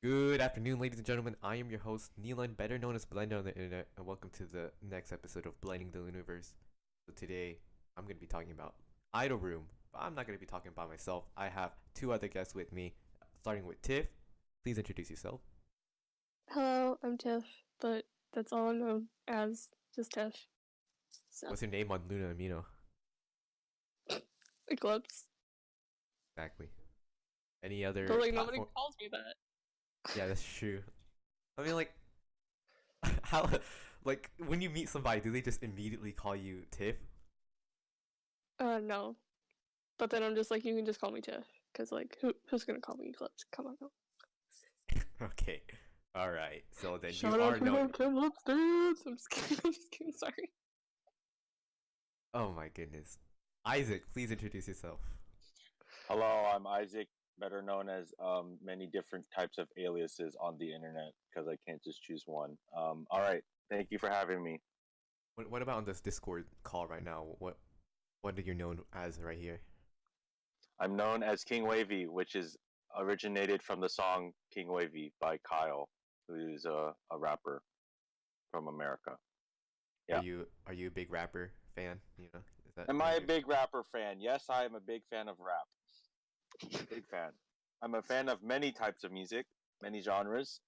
Good afternoon, ladies and gentlemen. I am your host, Neelan, better known as Blender on the internet, and welcome to the next episode of Blending the Loonaverse. So today, I'm going to be talking about Idol Room, but I'm not going to be talking by myself. I have two other guests with me, starting with Tiff. Please introduce yourself. Hello, I'm Tiff, but that's all I'm known as, just Tiff. So, What's your name on Luna Amino? Eclipse. Exactly. Any other But like platform? nobody calls me that. Yeah, that's true. I mean, like, how, like, when you meet somebody, do they just immediately call you Tiff? No. But then I'm just like, you can just call me Tiff, because like, who's gonna call me Eclipse? Come on, go. Okay. All right. So then Shout you out are to known. Eclipse, dude. I'm just kidding. I'm just kidding. Sorry. Oh my goodness. Isaac, please introduce yourself. Hello, I'm Isaac, better known as many different types of aliases on the internet because I can't just choose one. All right, thank you for having me. What about on this Discord call right now? What are you known as right here? I'm known as King Wavy, which is originated from the song King Wavy by Kyle, who's a rapper from America. Yeah. Are you a big rapper fan? You know, is that Am I a big rapper fan? Yes, I am a big fan of rap. Big fan. I'm a fan of many types of music, many genres.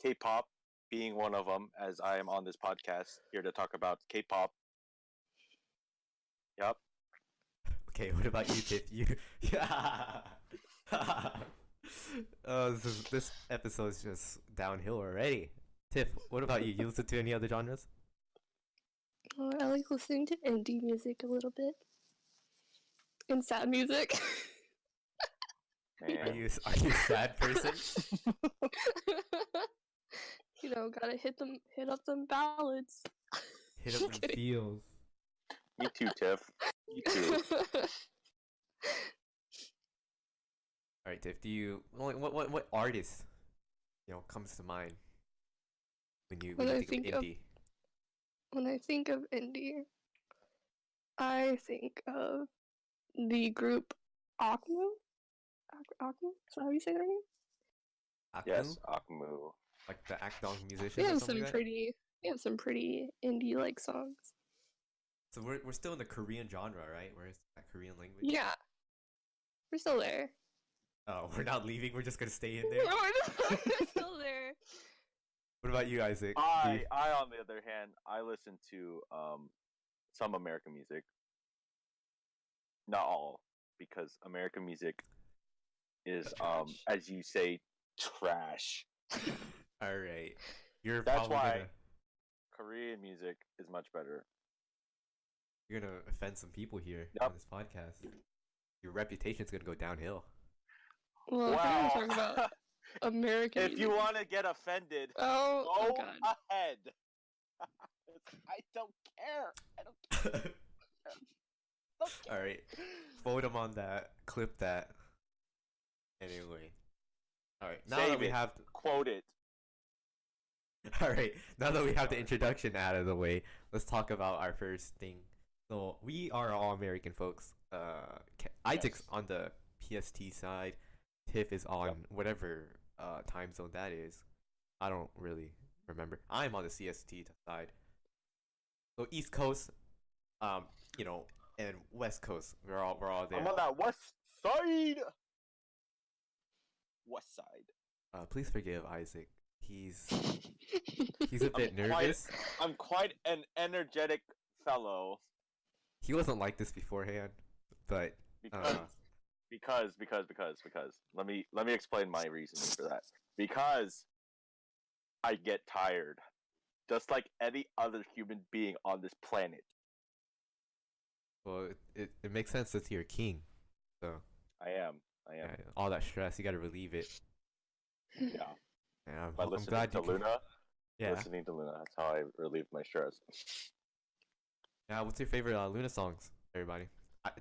K-pop being one of them, as I am on this podcast here to talk about K-pop. Yep. Okay, what about you, Tiff? You yeah. This episode is just downhill already. Tiff, what about you? You listen to any other genres? I like listening to indie music a little bit. And sad music. Are you a sad person? You know, gotta hit up them ballads. Hit up the feels. Me too, Tiff. Me too. All right, Tiff. Do you what artist comes to mind when you think of indie? When I think of indie, I think of the group Akmu. Akmu? Is that how you say their name? Akmu? Yes, Akmu. Like the Akdong musicians. They have some pretty indie like songs. So we're still in the Korean genre, right? Where it's that Korean language. Yeah, we're still there. Oh, we're not leaving. We're just gonna stay in there. We're still there. What about you, Isaac? I on the other hand, I listen to some American music. Not all, because American music is as you say, trash. All right, you're That's probably why Korean music is much better. You're gonna offend some people here on this podcast. Your reputation's gonna go downhill. Well, Wow. I'm talking about American If music. you want to get offended, go God. Ahead. I don't care. I don't care. All right, vote him on that. Clip that. Anyway. All right. Now Save that we it. have Quote it. All right. Now that we have the introduction out of the way, let's talk about our first thing. So we are all American folks. Isaac's on the PST side. Tiff is on whatever time zone that is. I don't really remember. I'm on the CST side. So East Coast, and West Coast. We're all there. I'm on that west side. West side. Please forgive Isaac. He's a bit nervous. I'm quite an energetic fellow. He wasn't like this beforehand, but because let me explain my reasoning for that. Because I get tired, just like any other human being on this planet. Well, it makes sense that you're king, so I am. Yeah, all that stress, you got to relieve it. Yeah. By listening to Loona. Yeah. Listening to Loona. That's how I relieve my stress. Now, what's your favorite Loona songs, everybody?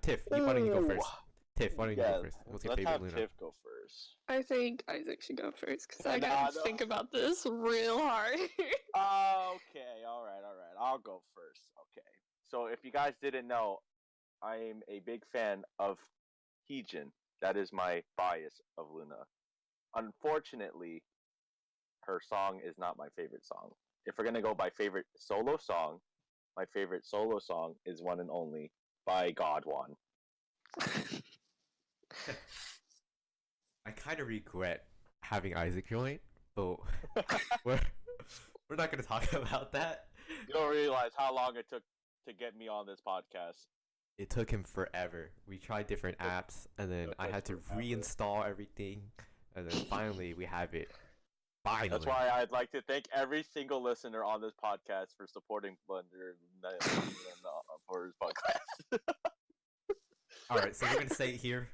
Tiff, why don't you go first? Tiff, why don't you go first? What's your favorite Loona? Tiff go first. I think Isaac should go first because I gotta think about this real hard. Okay, all right. I'll go first. Okay. So if you guys didn't know, I'm a big fan of Heejin. That is my bias of Loona. unfortunately, her song is not my favorite song. If we're gonna go by favorite solo song, my favorite solo song is One and Only by Godwan. I kind of regret having Isaac join, but we're we're not gonna talk about that. You don't realize how long it took to get me on this podcast. It took him forever. We tried different apps, and then I had to reinstall everything, and then finally we have it. Finally. That's why I'd like to thank every single listener on this podcast for supporting Blender for his podcast. All right, so we're gonna say it here.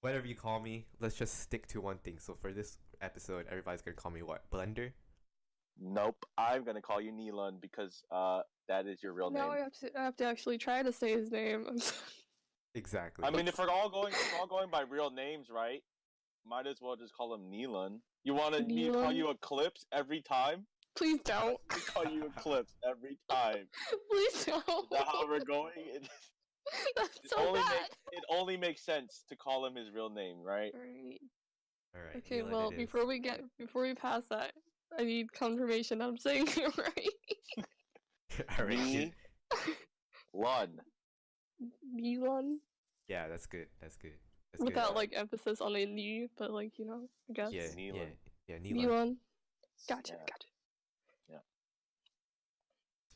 Whatever you call me, let's just stick to one thing. So for this episode, everybody's gonna call me what? Blender? Nope, I'm gonna call you Neelan because that is your real Now name. I have to actually try to say his name. I'm sorry. Exactly. I mean, if we're all going by real names, right? Might as well just call him Neelan. You want me to call you Eclipse every time? Please don't. I call you Eclipse every time. Please don't. Is that how we're going? That's so bad. It only makes sense to call him his real name, right? Right. All right. Okay, Neelan well, it is. before we pass that, I need confirmation that I'm saying it right. All right. Lun. Milan? Yeah, that's good. That's good. That's Without good. like emphasis on a ni, but like, you know, I guess. Yeah, Neelan. yeah, Neelan. Milan. Gotcha, Yeah. gotcha.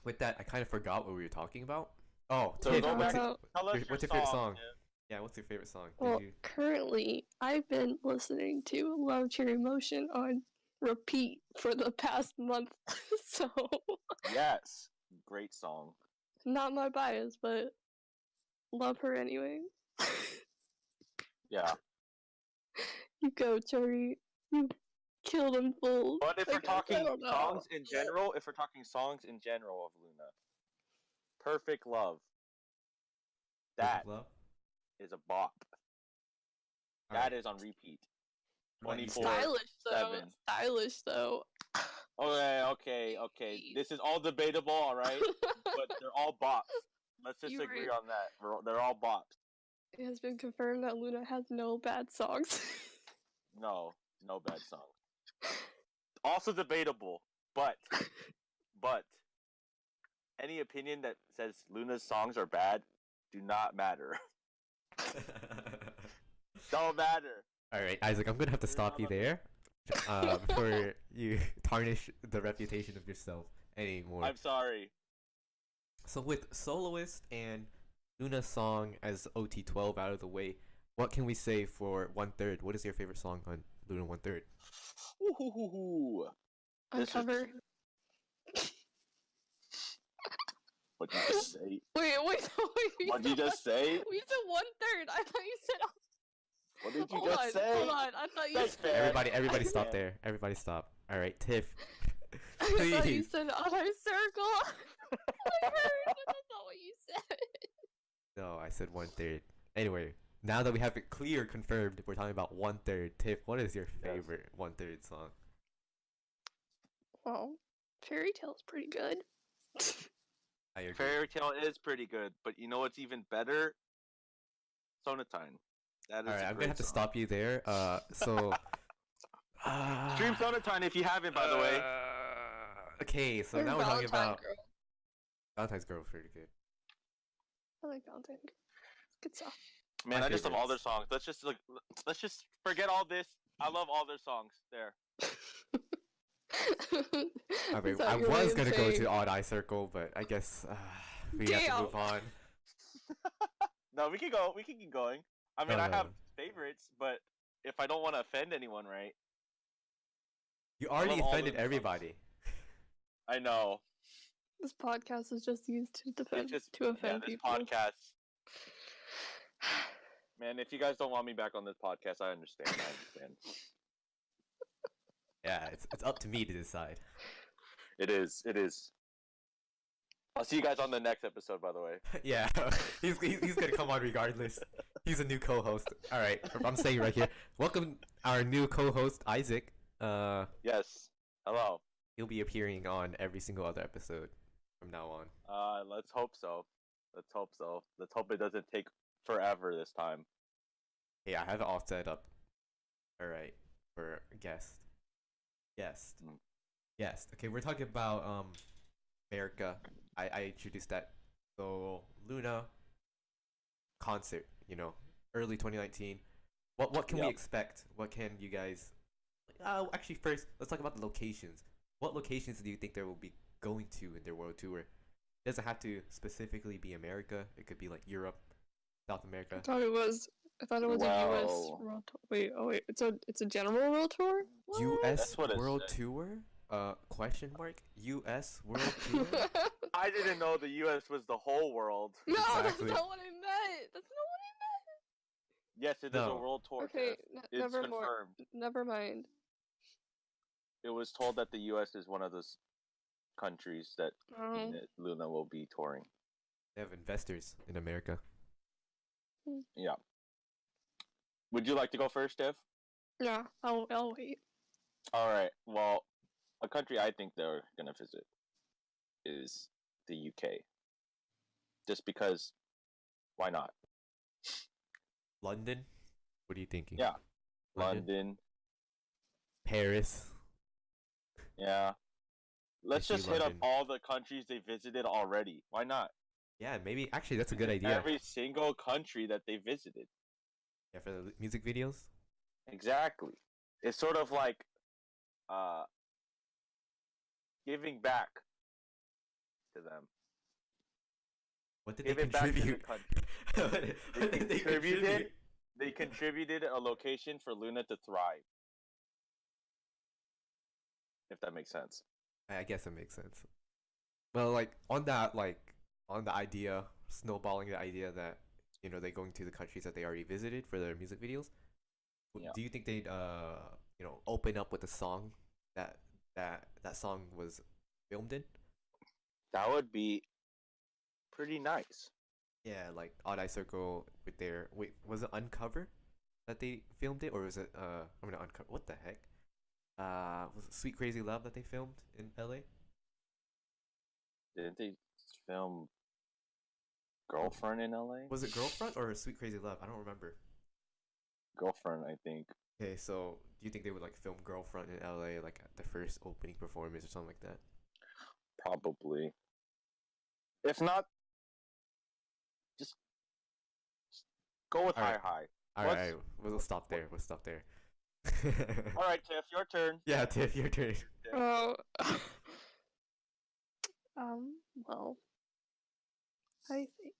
With that, I kind of forgot what we were talking about. Oh, So Tiff, go what's, back- your, Tell us what's your your favorite song? Tiff. Yeah, what's your favorite song? Well, Did you... currently, I've been listening to Love Cherry Motion on repeat for the past month, so Yes. Great song. not my bias, but love her anyway. Yeah. You go, Cherry. You killed him full. But if we're I talking don't know. songs in general, of Loona, Perfect Love. That Love? is a bop. Alright. That is on repeat. What about you, 24. Steph? Stylish though. 7. Stylish though. Okay. This is all debatable, alright? But they're all bops. Let's just You're agree right. on that. They're all bops. It has been confirmed that Loona has no bad songs. No bad songs. Also debatable, but any opinion that says Luna's songs are bad do not matter. Don't matter. All right, Isaac, I'm gonna have to stop you there. Before you tarnish the reputation of yourself anymore. I'm sorry. So with Soloist and Luna's song as OT12 out of the way, what can we say for 1/3? What is your favorite song on Luna 1/3? Ooh. This is- Uncover. What'd you just say? Wait. What'd you just say? We said 1/3. I thought you said. What did you Hold just on, say? hold on. I thought you That's said. fair. Everybody stop Yeah. there. Everybody stop. All right, Tiff. I thought you Please. said on our circle. I heard, but that's not what you said. No, I said 1/3. Anyway, now that we have it clear confirmed, we're talking about 1/3. Tiff, what is your favorite 1/3 song? Well, Fairy Tale's pretty good. I agree. Fairy Tale is pretty good, but you know what's even better? Sonatine. That is All right, a I'm great gonna have to song. stop you there. So. Stream Sonatine if you haven't, by the way. Okay, so Or now we're talking Valentine about Girl. Valentine's Girl. Pretty good. I like Valentine Girl. It's good song. Man, My I just love all their favorites. songs. Let's just forget all this. I love all their songs. There. I mean, Is that I your way was of gonna go saying- to Odd Eye Circle, but I guess we have to Damn. move on. No, we can go. We can keep going. I mean, No, I no. have favorites, but if I don't want to offend anyone, right? You already love all offended those songs. everybody. I know. This podcast is just used to defend, It's just to offend this people. podcast. Man, if you guys don't want me back on this podcast, I understand. Yeah, it's up to me to decide. It is. I'll see you guys on the next episode, by the way. Yeah, he's gonna come on regardless. He's a new co-host. All right, I'm saying right here. Welcome our new co-host Isaac. Yes. Hello. He'll be appearing on every single other episode from now on. Let's hope so. Let's hope it doesn't take forever this time. Hey, I have it all set up. All right. or guest. Guest. Mm. Guest. Okay, we're talking about America. I introduced that. So Loona concert, early 2019. What can we Yep. expect? What can you guys? Actually, first let's talk about the locations. What locations do you think they will be going to in their world tour? It doesn't have to specifically be America. It could be like Europe, South I America. thought it was. I thought it was a U.S. Well- world tour. Wait, oh wait, it's a general world tour. What? U.S. That's what it World said. Tour? Question mark? U.S. World Tour? I didn't know the U.S. was the whole world. No, Exactly. that's not what I meant. That's not what I meant. Yes, it is No. a world tour. Okay, Tiff. It's never confirmed. more. Never mind. It was told that the U.S. is one of those countries that Oh. Loona will be touring. They have investors in America. Yeah. Would you like to go first, Tiff? Yeah, I'll wait. All right. Well, a country I think they're gonna visit is the UK. Just because, why not? London? What are you thinking? Yeah. London? London. Paris? Yeah. Let's see just hit up London. all the countries they visited already. Why not? Yeah, maybe. Actually, that's a good Visit idea. Every single country that they visited. Yeah, for the music videos. Exactly. It's sort of like uh giving back to them. What did Give they it back to the contribute? country. What did they contribute? They contributed a location for Loona to thrive. If that makes sense. I guess it makes sense. Well, on the idea, snowballing the idea that they're going to the countries that they already visited for their music videos. Yeah. Do you think they'd open up with a song that song was filmed in? That would be pretty nice. Yeah, like Odd Eye Circle with their was it Uncover that they filmed it, or was it I'm gonna uncover what the heck? Was it Sweet Crazy Love that they filmed in LA? Didn't they film Girlfriend in LA? Was it Girlfront or Sweet Crazy Love? I don't remember. Girlfriend, I think. Okay, so do you think they would film Girlfront in LA like at the first opening performance or something like that? Probably. If not, just go with Alright. High High. All What's- right, we'll stop there. We'll stop there. All right, Tiff, your turn. Yeah, Tiff, your turn. Oh. Well, I think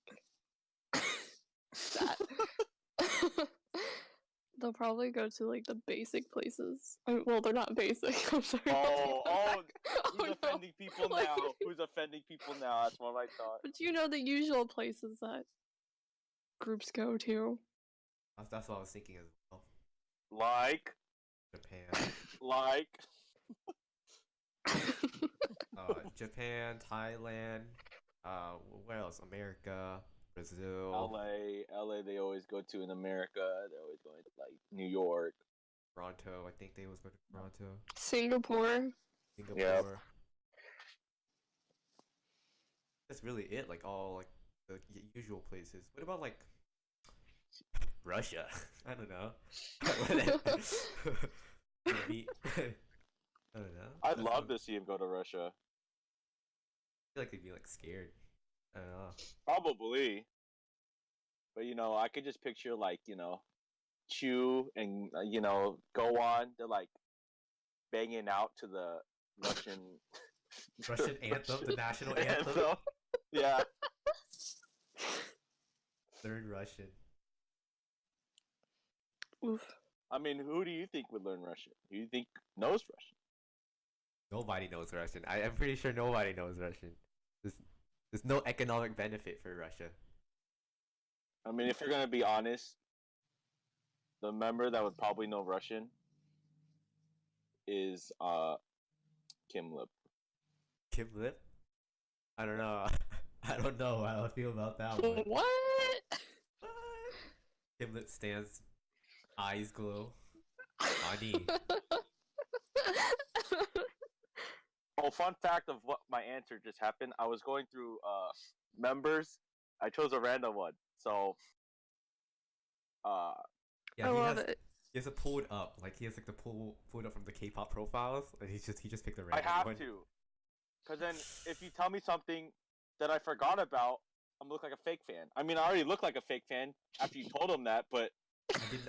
that they'll probably go to like the basic places. Well, they're not basic. I'm sorry. Oh, I'll take that who's back. Oh, offending people Like- now? Who's offending people now? That's what I thought. But you know the usual places that groups go to. That's what I was thinking as well. Like, Japan, Japan, Thailand. Where else? America, Brazil, LA, they always go to in America. They're always going to like New York. Toronto. I think they was going to Toronto, Singapore. Singapore. That's really it. Like all like the usual places. What about like Russia? I don't know. Maybe. I don't know. I'd That's love not- to see him go to Russia. I feel like they'd be like scared. I don't know. Probably. But I could just picture like, Chew and go on. They're like banging out to the Russian Russian anthem, the national anthem. Yeah. Learn Russian. Oof. I mean, who do you think would learn Russian? Who do you think knows Russian? Nobody knows Russian. I'm pretty sure nobody knows Russian. There's no economic benefit for Russia. I mean, if you're gonna be honest, the member that would probably know Russian is Kim Lip. Kim Lip? I don't know. I don't know how I feel about that one. What? Kim Lip stands, eyes glow. Ani. Oh, fun fact of what my answer just happened. I was going through members. I chose a random one. So Yeah, I he love has it. He has it pulled up. Like he has like the pulled up from the K-pop profiles, and he just picked a I random have one. to, because then if you tell me something that I forgot about, I'm gonna look like a fake fan. I mean, I already look like a fake fan after you told him that, but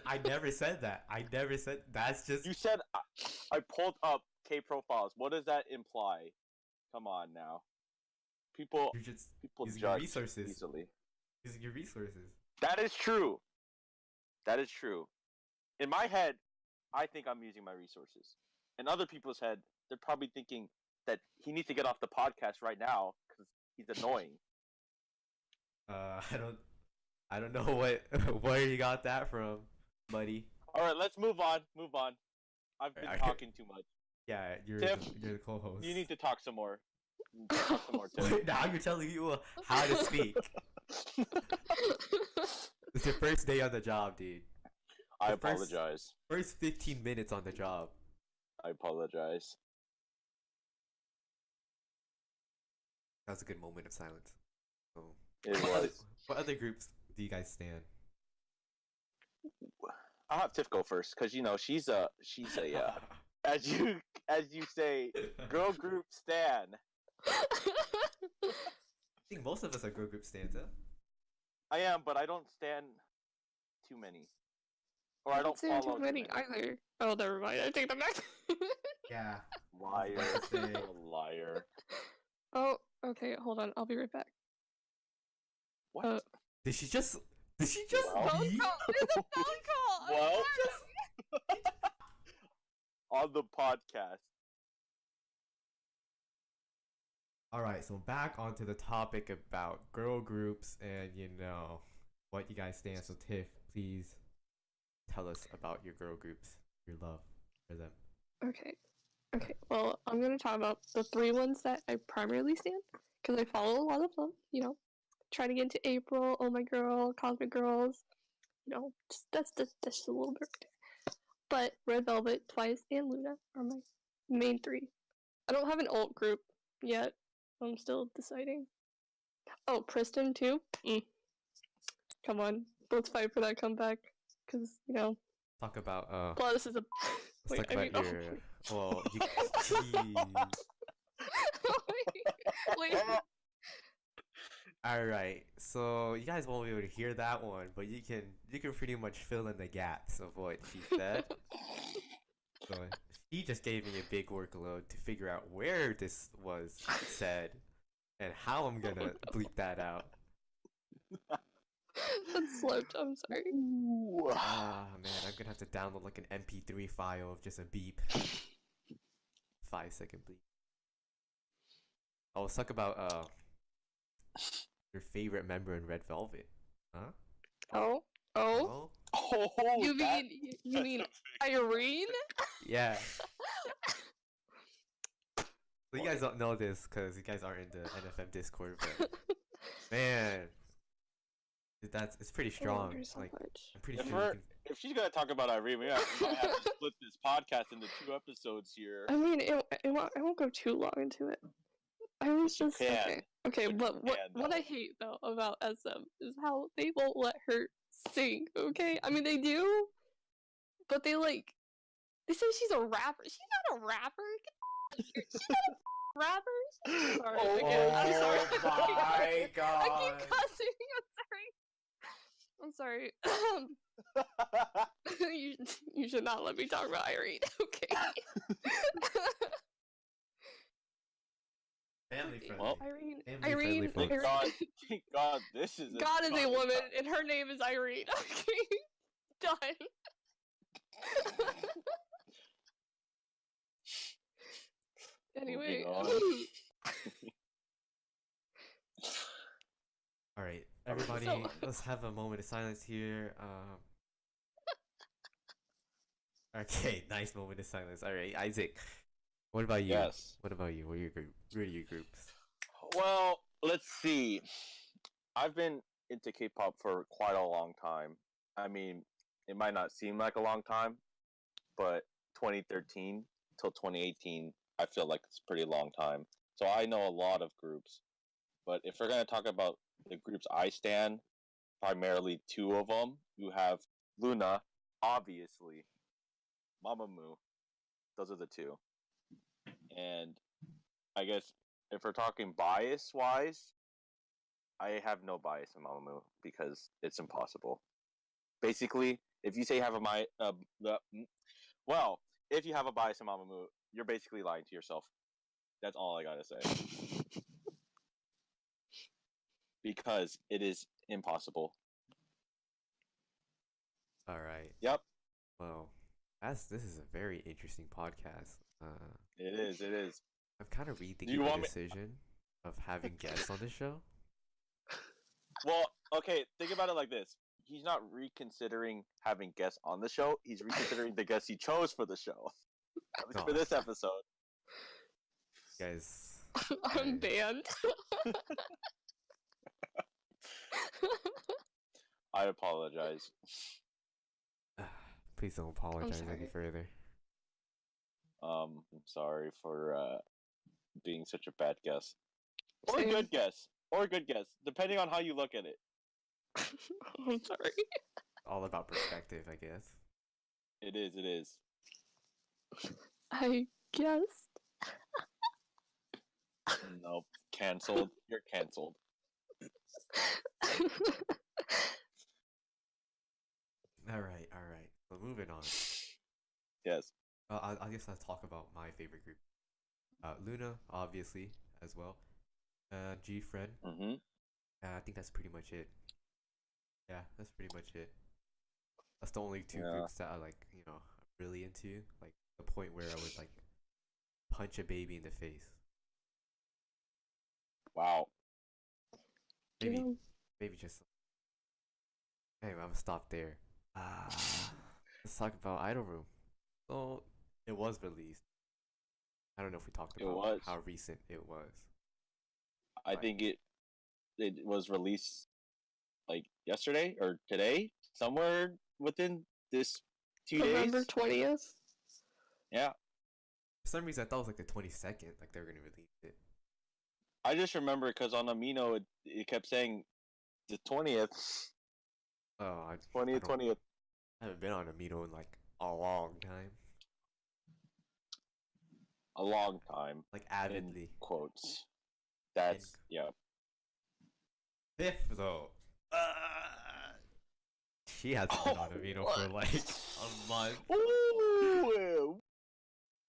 I never said that. I never said that's just. you said I pulled up K profiles. What does that imply? Come on now, people You're just people using your judge resources. easily. Using your resources. That is true. That is true. In my head, I think I'm using my resources. In other people's head, they're probably thinking that he needs to get off the podcast right now because he's annoying. I don't know what where you got that from, buddy. All right, let's move on. Move on. I've been Alright. talking too much. Yeah, you're Tiff, you're the co-host. You need to talk some more. You need to talk some more, Tiff. Wait, now you're telling you how to speak. It's your first day on the job, dude. I The first- apologize. First 15 minutes on the job. I apologize. That was a good moment of silence. So, It what other, was. what other groups do you guys stand? I'll have Tiff go first because you know she's a as you say, girl group stan. I think most of us are girl group stands, huh? I am, but I don't stand too many, or I don't stand follow too many either. Oh, never mind. I take that back. Yeah. Liar, Say. liar. Oh, okay. Hold on. I'll be right back. What? Did she just Well- leave? There's a phone call. Well, on the podcast. Alright, so back onto the topic about girl groups and what you guys stand. So Tiff, please tell us about your girl groups, your love for them. Okay. Okay. Well, I'm gonna talk about the 3 ones that I primarily stand because I follow a lot of them. Trying to get into April, Oh My Girl, Cosmic Girls. That's just a little bit. But Red Velvet, Twice, and Loona are my main 3. I don't have an alt group yet. I'm still deciding. Oh, Kristen too. Come on, let's fight for that comeback. Cause Talk about Gladys is a. let's talk about your well you jeez. Wait. Alright, so you guys won't be able to hear that one, but you can pretty much fill in the gaps of what she said. So she just gave me a big workload to figure out where this was said and how I'm gonna bleep that out. That slipped. I'm sorry. Ah man, I'm gonna have to download like an MP3 file of just a beep. 5-second bleep. Oh, let's talk about your favorite member in Red Velvet. Huh? Oh. Oh? Oh, You mean Irene? Yeah. So you guys don't know this because you guys aren't in the NFM Discord, but man, it's pretty strong. There's so Like much. I'm pretty If, sure. if she's gonna talk about Irene, we might have to split this podcast into 2 episodes here. I mean, it won't go too long into it. I was just can. okay. But can, what though. I hate though about SM is how they won't let her sing. Okay, I mean they do, but they say she's a rapper. She's not a rapper. She's not a rapper. Sorry, again, I'm sorry. my god! I keep cussing. I'm sorry. You should not let me talk about Irene. Okay. Family friendly. Well, Irene. Family Irene. friendly, Thank folks. God, thank God, this is God is a woman, and her name is Irene. Okay, done. Anyway, Moving All right, everybody, So- let's have a moment of silence here. Okay, nice moment of silence. All right, Isaac, what about you? Yes. What about you? What are your groups? Well, let's see. I've been into K-pop for quite a long time. I mean, it might not seem like a long time, but 2013 till 2018, I feel like it's a pretty long time. So I know a lot of groups. But if we're going to talk about the groups I stan, primarily 2 of them. You have Loona, obviously. Mamamoo. Those are the two. And I guess if we're talking bias wise, I have no bias in Mamamoo because it's impossible. Basically, if you say you have well, if you have a bias in Mamamoo, you're basically lying to yourself. That's all I gotta say. Because it is impossible. All right. Yep. Well, this is a very interesting podcast. It is. It is. I'm kind of rethinking You the want me- decision of having guests on the show. Well, okay. Think about it like this: he's not reconsidering having guests on the show. He's reconsidering the guests he chose for the show. At least for this episode. Guys, I'm banned. I apologize. please don't apologize any sorry. further. I'm sorry for being such a bad guess. Or a Same. good guess. Or a good guess. Depending on how you look at it. I'm sorry. All about perspective, I guess. It is, it is. I guessed. Nope. Cancelled. You're cancelled. All right. So moving on. Yes. I guess I'll talk about my favorite group. Loona, obviously, as well. G Friend. Mm-hmm. I think that's pretty much it. Yeah, that's pretty much it. That's the only two Yeah. groups that I like, I'm really into. Like the point where I would like punch a baby in the face. Wow. Maybe, Yeah. maybe just. Anyway, I'm gonna stop there. Let's talk about Idol Room. So it was released. I don't know if we talked It about was. how recent it was. I think it was released like yesterday or today, somewhere within this 2 November days. 20th. Yeah. For some reason, I thought it was like the 22nd, like they were gonna release it. I just remember because on Amino it kept saying the 20th. Oh, 20th, 20th. I haven't been on Amino in like a long time. A long time. Like In avidly. quotes. That's, yeah. Fifth though. She hasn't been on Amino for what? like a month. Ooh.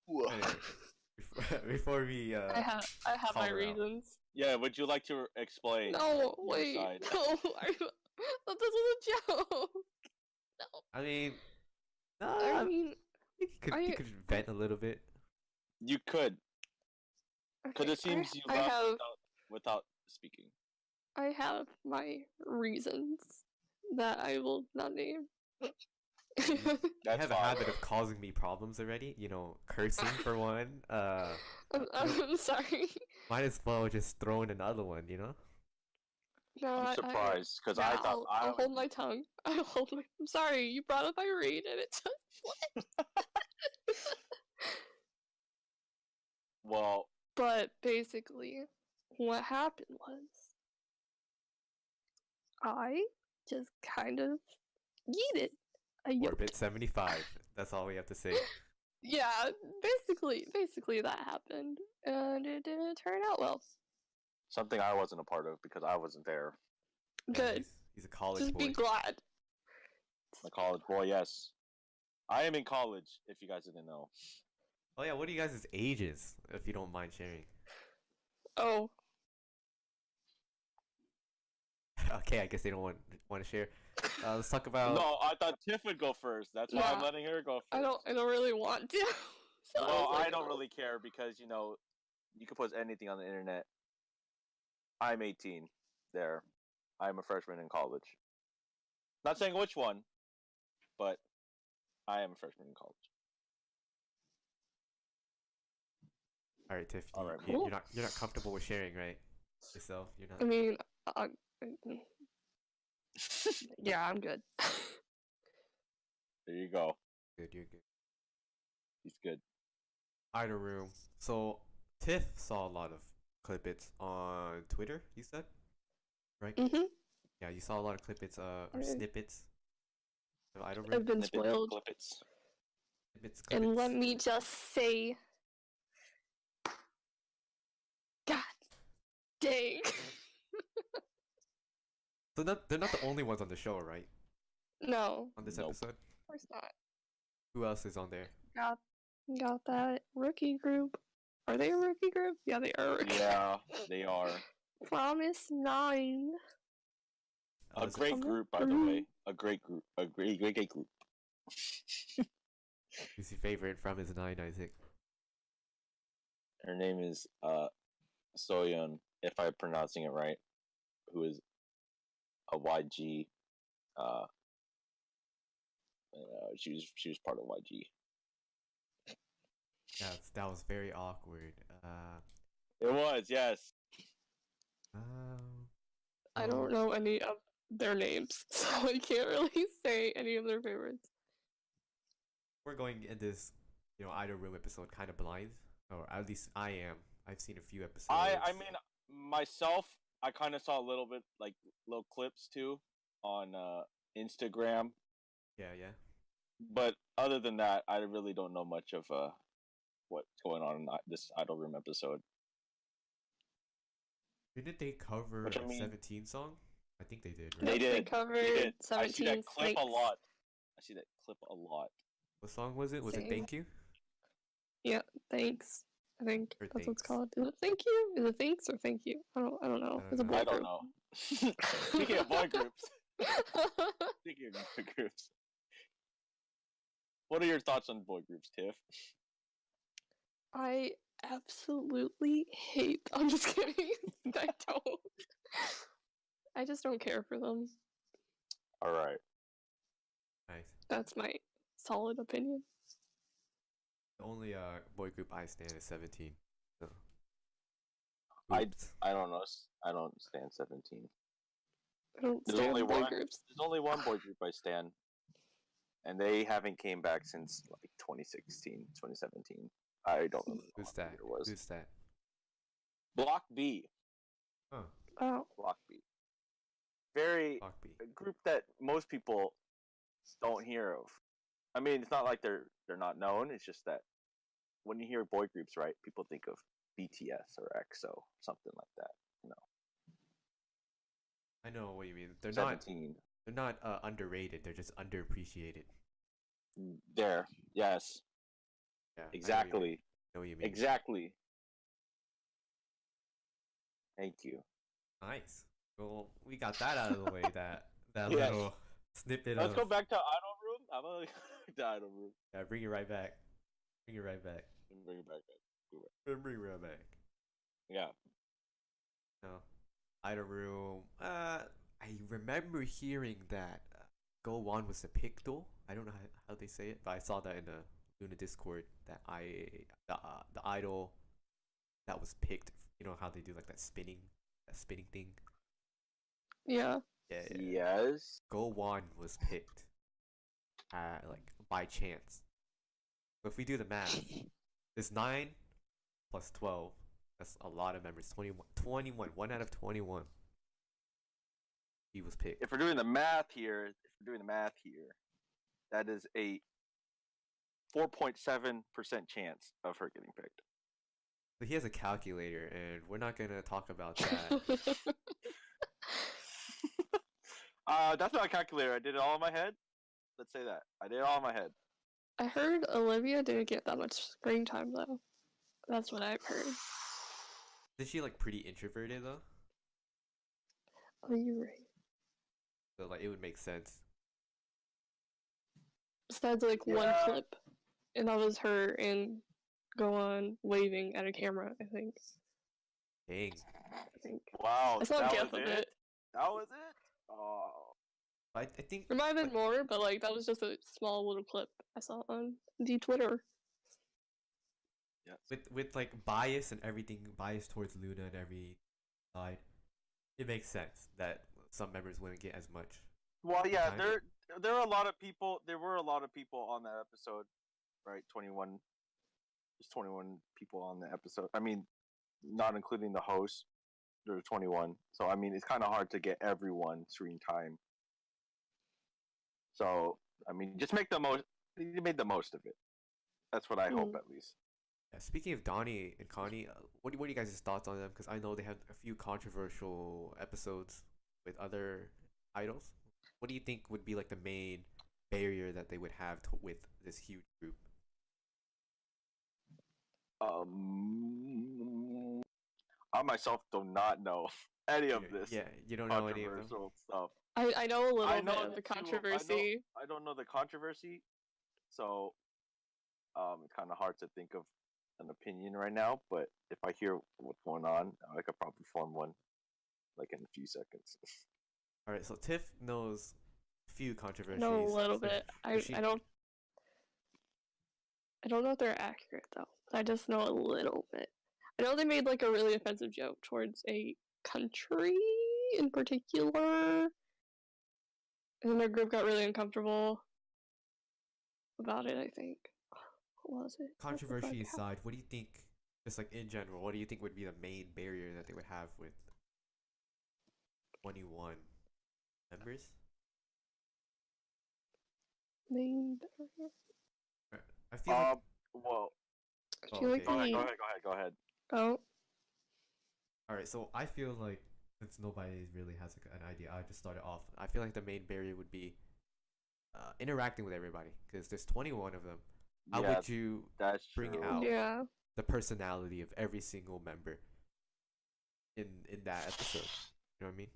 Anyway, before we I have call my her out. reasons. Yeah, would you like to explain? No, your wait. side? No, this was a joke. No. I mean, I mean, you could vent a little bit. You could, because okay, it seems you I left have without speaking. I have my reasons that I will not name. You That's have a fine. habit of causing me problems already. Cursing for one. I'm sorry. Might as well just throw in another one. No, I'm surprised because I thought I'll hold my tongue. I'm sorry. You brought up Irene, and it's what? Well, But basically, what happened was I just kind of yeeted a yoke. Orbit 75. That's all we have to say. Yeah, basically that happened, and it didn't turn out well. something I wasn't a part of because I wasn't there. Yeah, Good. He's a college Just boy. be glad. A college boy, yes. I am in college, if you guys didn't know. Oh yeah, what are you guys' ages, if you don't mind sharing? Oh, Okay, I guess they don't want to share. Let's talk about. No, I thought Tiff would go first. That's why I'm Nah, letting her go first. I don't really want to. So Well, was like, I don't oh. really care because, you can post anything on the internet. I'm 18. There. I'm a freshman in college. Not saying which one, but I am a freshman in college. All right, Tiff. All right, cool. You're not comfortable with sharing, right? Yourself, you're not. I mean, yeah, I'm good. There you go. Good, you're good. He's good. Idle room. So Tiff saw a lot of clippets on Twitter. You said, right? Mhm. Yeah, you saw a lot of clippets, or Okay. snippets of Idle room. I've been Snippets and spoiled. clippets. It's And let me just say, God dang. So they're not the only ones on the show, right? No, On this Nope. episode, of course not. who else is on there? Got that rookie group. Are they a rookie group? Yeah, they are. A rookie. Yeah, they are. Promise 9. A is it- great group, by the way. A great group. A great group. Who's your favorite from his 9, Isaac? Her name is Soyeon, if I'm pronouncing it right, who is a YG. She was part of YG. Yeah, that was very awkward. It was, yes. I don't know any of their names, so I can't really say any of their favorites. We're going in this, Idol Room episode kind of blind, or at least I am. I've seen a few episodes. I mean, myself, I kind of saw a little bit, like, little clips, too, on Instagram. Yeah. But other than that, I really don't know much of what's going on in this Idol Room episode. Didn't they cover Which, I a mean- 17 song? I think they did, right? They did. They covered They did. I see 17 that clip a Snakes. lot. I see that clip a lot. What song was it? Was it Same. Thank You? Yeah, thanks. I think Or that's what it's thanks. called. Is it thank you? Is it thanks or thank you? I don't know. I It's a don't boy know. I don't group. know. Speaking of boy groups. Speaking of boy groups. What are your thoughts on boy groups, Tiff? I absolutely hate. I'm just kidding. I don't. I just don't care for them. All right. Nice. That's my solid opinion. The only boy group I stand is 17. So. I- Oops. I don't know. I don't stand 17. I don't There's stand only boy one. groups. There's only one boy group I stand, and they haven't came back since like 2016, 2017. I don't remember Who's how that? long it was. Who's that? Block B. Oh, Oh, Block B. Very Block B. a group that most people don't hear of. I mean, it's not like they're not known. It's just that when you hear boy groups, right, people think of BTS or EXO, something like that. I know what you mean. They're 17. not underrated. They're just underappreciated. There. Yes. Yeah. Exactly. I know what you mean. Exactly. Thank you. Nice. Well, we got that out of the way. That Yes. little snippet Let's of. go back to Idol Room. I'm gonna go back to Idol Room. Yeah, bring it right back. Bring it right back. And bring it back. Bring it right back. Yeah. No. Idol Room. I remember hearing that Go On was a pick though. I don't know how they say it, but I saw that in the Loona Discord that the idol that was picked. You know how they do like that spinning thing. yeah. Yeah. Yes. Go On was picked, like by chance. So if we do the math, it's 9 plus 12. That's a lot of members. 21. 1 out of 21. He was picked. If we're doing the math here, that is a 4.7% chance of her getting picked. So he has a calculator, and we're not gonna talk about that. That's not a calculator. I did it all in my head. Let's say that. I did it all in my head. I heard Olivia didn't get that much screen time though. That's what I've heard. Is she like pretty introverted though? Oh, you're right. So like it would make sense. Besides like one Yeah. clip, and that was her and Go On waving at a camera. I think. Dang. Wow. I saw a that gif was of it? it. That was it? Oh. I think There might have been more, but like that was just a small little clip I saw on the Twitter. Yes. with like bias and everything, bias towards Loona and every side, it makes sense that some members wouldn't get as much. Well, yeah, Behind it. there are a lot of people. There were a lot of people on that episode, right? 21. There's 21 people on the episode. I mean, not including the host. There were 21. So I mean, it's kind of hard to get everyone screen time. So I mean, just make the most. You made the most of it. That's what I hope, at least. Yeah, speaking of Donnie and Connie, what are you guys' thoughts on them? Because I know they had a few controversial episodes with other idols. What do you think would be like the main barrier that they would have with this huge group? I myself do not know any of this Yeah, you don't know any of them. controversial stuff. I know a little I bit know of the the two. controversy. I don't know the controversy, so it's kind of hard to think of an opinion right now. But if I hear what's going on, I could probably form one, like in a few seconds. All right, so Tiff knows a few controversies. I know a little So bit. she- I don't know if they're accurate though. I just know a little bit. I know they made like a really offensive joke towards a country in particular, and then their group got really uncomfortable about it. I think. What was it? Controversy aside, what do you think? Just like in general, what do you think would be the main barrier that they would have with 21 members? Main barrier. I feel like Well, I feel like go they. ahead. Oh, all right, so I feel like since nobody really has an idea, I just started off. I feel like the main barrier would be interacting with everybody because there's 21 of them. How would you bring out yeah. the personality of every single member in that episode? You know what I mean?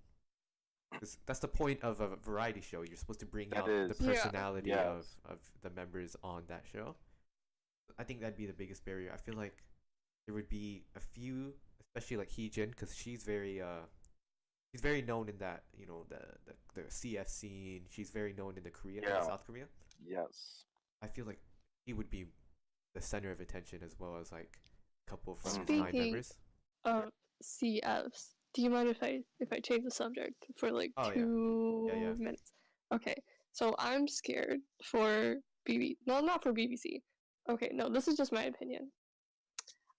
'Cause that's the point of a variety show. You're supposed to bring out the personality of the members on that show. I think that'd be the biggest barrier. I feel like there would be a few, especially like Heejin, because she's very known in that, you know, the CF scene. She's very known in the South Korea. Yes. I feel like he would be the center of attention as well as like a couple from his nine Speaking members. of CFs, do you mind if I change the subject for like 2 minutes? Okay, so I'm scared for not for BBC. Okay, no, this is just my opinion.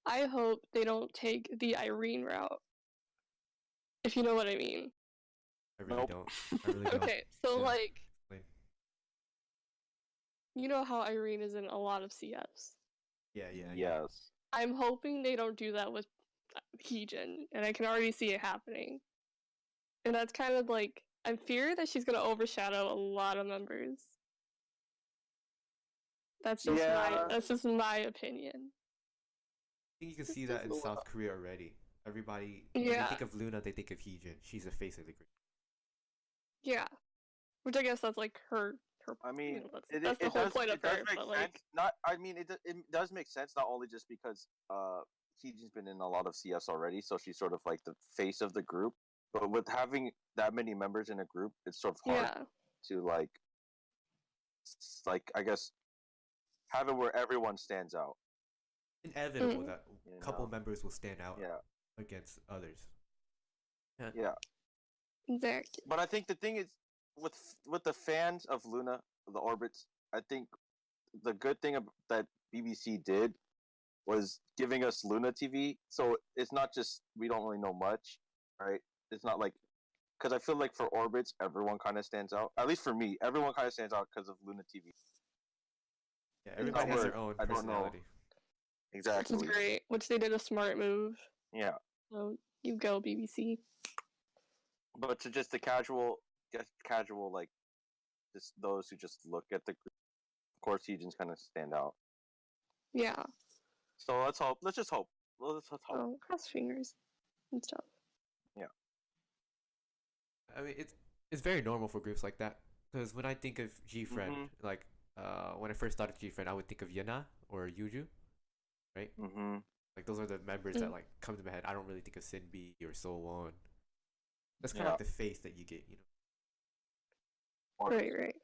I hope they don't take the Irene route. If you know what I mean. I really don't. I really don't. Okay, so Yeah. like, Explain. you know how Irene is in a lot of CFs. Yeah. Yes. I'm hoping they don't do that with Heejin, and I can already see it happening. And that's kind of like, I fear that she's gonna overshadow a lot of members. That's just my opinion. I think you can see that in South Korea already. Everybody, when they think of Loona, they think of Heejin. She's the face of the group. Yeah, which I guess that's like her. I mean, you know, that's the whole point of her. But like, it does make sense not only just because Heejin's been in a lot of CS already, so she's sort of like the face of the group. But with having that many members in a group, it's sort of hard to like I guess have it where everyone stands out. Inevitable that a couple members will stand out against others. Yeah. Exactly. But I think the thing is with the fans of Loona, the Orbits, I think the good thing that BBC did was giving us Loona TV. So it's not just we don't really know much, right? It's not like because I feel like for Orbits, everyone kind of stands out. At least for me, everyone kind of stands out because of Loona TV. Yeah, everybody has their own personality. Exactly. Which is great. Which they did a smart move. Yeah. So you go BBC. But to just the casual like just those who just look at the group, of course, Heejin's kind of stand out. Yeah. So let's hope. Let's just hope. Let's hope. Oh, cross fingers and stuff. Yeah. I mean, it's very normal for groups like that because when I think of G-Friend, like when I first thought of G-Friend, I would think of Yuna or Yuju, right? Mm-hmm. Like those are the members that like come to my head. I don't really think of Sinbi or Solwon. That's kind of like the face that you get, you know. Right.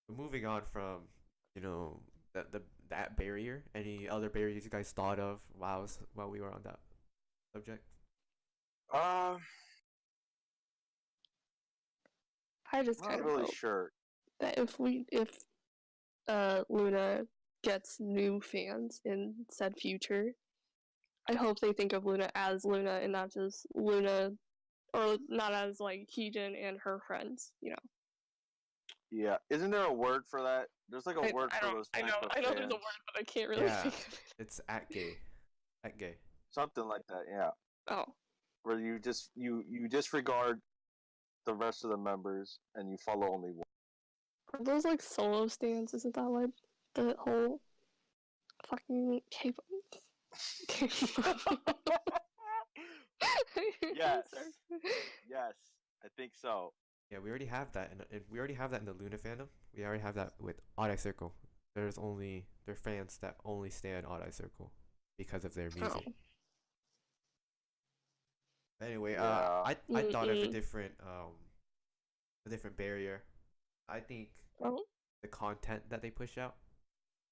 But moving on from, you know, that barrier. Any other barriers you guys thought of while we were on that subject? I just kind of really hope sure that if Loona gets new fans in said future, I hope they think of Loona as Loona and not just Loona, or not as like Heejin and her friends, you know. Yeah, isn't there a word for that? There's like a word for those I type know, of I know there's a fans. word, but I can't really Yeah. think of it. It's at gay. At gay. Something like that, yeah. Oh. Where you disregard the rest of the members and you follow only one. Are those like solo stands? Isn't that like the whole fucking K-pop? Yes. Sorry. Yes, I think so. Yeah, we already have that, and we already have that in the Loona fandom. We already have that with Odd Eye Circle. There are fans that only stay at Odd Eye Circle because of their music. Oh. Anyway, Yeah. I thought of a Mm-mm. different barrier. I think Oh. the content that they push out,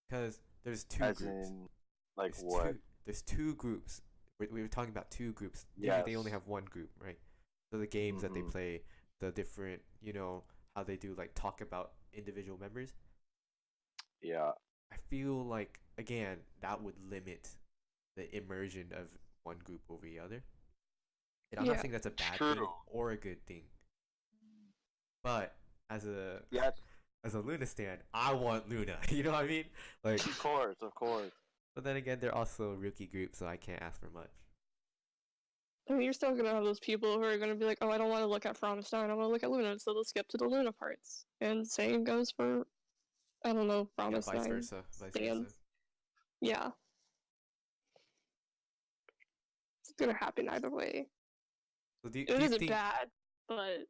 because there's two As groups. in, like There's what? there's two groups. We were talking about two groups. They only Yes. have one group, right? So the games that they Mhm. play, the different, how they do like talk about individual members. Yeah. I feel like again that would limit the immersion of one group over the other. And I'm not Yeah. saying that's a bad thing True. or a good thing. But as a Yeah, as a Loona stan, I want Loona. You know what I mean? Like, of course, of course. but then again, they're also a rookie group, so I can't ask for much. I mean, you're still gonna have those people who are gonna be like, oh, I don't want to look at Fromstein, I want to look at Luna, so they'll skip to the Luna parts. And same goes for, I don't know, Yeah, vice Fromstein. versa. Vice versa. stands. Yeah. It's gonna happen either way. So do It you isn't think? bad, but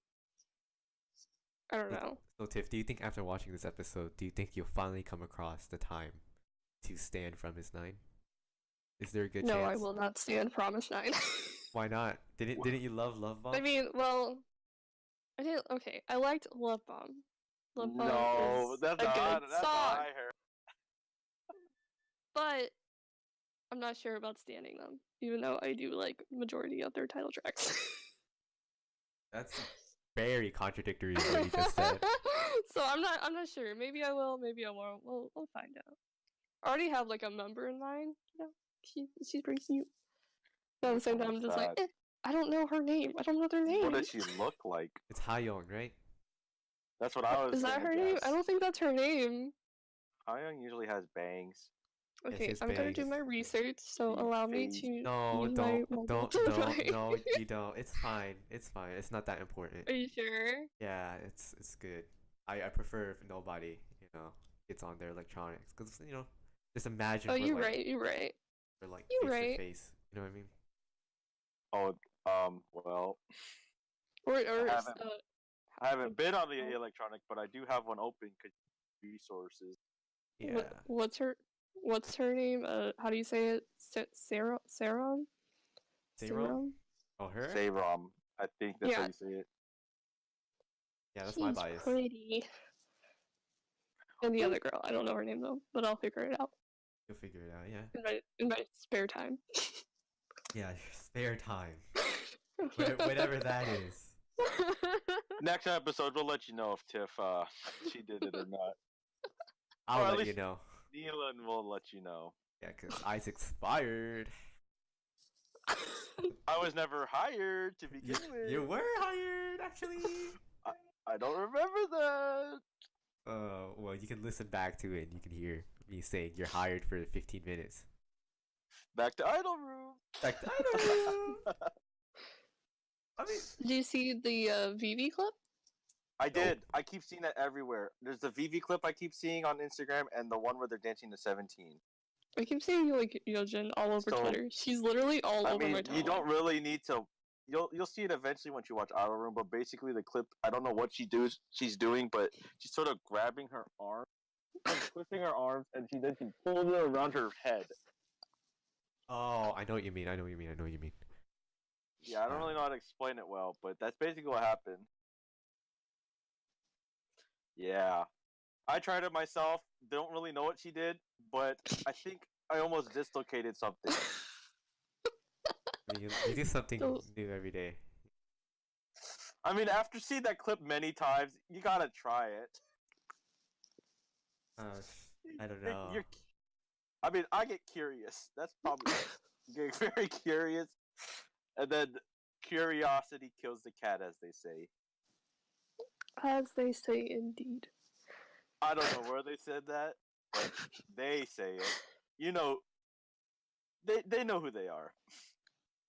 I don't know. So Tiff, do you think after watching this episode, do you think you'll finally come across the time to stand from his 9? Is there a good No, chance? I will not stand Promise 9. Why not? Didn't you love Love Bomb? I mean, well, I didn't. Okay, I liked Love Bomb. Love Bomb No, is that's a not good that's song, not I heard. but I'm not sure about standing them, even though I do like majority of their title tracks. That's very contradictory to what you just said. So I'm not sure. Maybe I will. Maybe I won't. We'll find out. I already have like a member in mind. You know, she's pretty cute. But at the same time, I'm just like, I don't know her name. I don't know their name. What does she look like? It's Hayoung, right? That's what I was. Is that gonna her name? I guess. don't think that's her name. Hayoung usually has bangs. Yeah, Okay, she's I'm gonna do bangs. my research, so She allow me phased. to No, use my don't, mobile don't, no, device. no, you don't. It's fine. It's fine. It's not that important. Are you sure? Yeah, it's good. I prefer if nobody, gets on their electronics, because just imagine Oh, for you're like right. You're right. for like You're face right. to face. You know what I mean? Oh, well, Or I haven't been on the electronic, but I do have one open. Cause resources. Yeah. what's her name? How do you say it? Sarah? Serum? Oh, her? Sayrom. I think that's how Yeah. you say it. Yeah, that's my She's bias. pretty. And the other girl, I don't know her name though, but I'll figure it out You'll figure it out. Yeah. in my spare time. Yeah, spare time. Whatever that is. Next episode, we'll let you know if Tiff she did it or not. I'll Or at let you least- know. Neelan will let you know. Yeah, because Isaac's fired. I was never hired to begin with. You were hired, actually. I don't remember that. Well, you can listen back to it and you can hear me saying you're hired for 15 minutes. Back to Idol Room. Back to Idol Room. I mean, Did you see the VV clip? I did. I keep seeing that everywhere. There's the VV clip I keep seeing on Instagram, and the one where they're dancing to 17. I keep seeing like Yojin all over So, Twitter. She's literally all I over mean, my timeline. you don't really need to. You'll see it eventually once you watch Idol Room. But basically, the clip, I don't know what she's doing, but she's sort of grabbing her arm, twisting her arms, and she pulls it around her head. oh, I know what you mean. Yeah, I don't really know how to explain it well, but that's basically what happened. Yeah. I tried it myself. Don't really know what she did, but I think I almost dislocated something. You do something So- new every day. I mean, after seeing that clip many times, you gotta try it. I don't know. I mean, I get curious. That's probably get very curious, and then curiosity kills the cat, as they say. As they say, indeed. I don't know where they said that, but they say it. You know, they know who they are.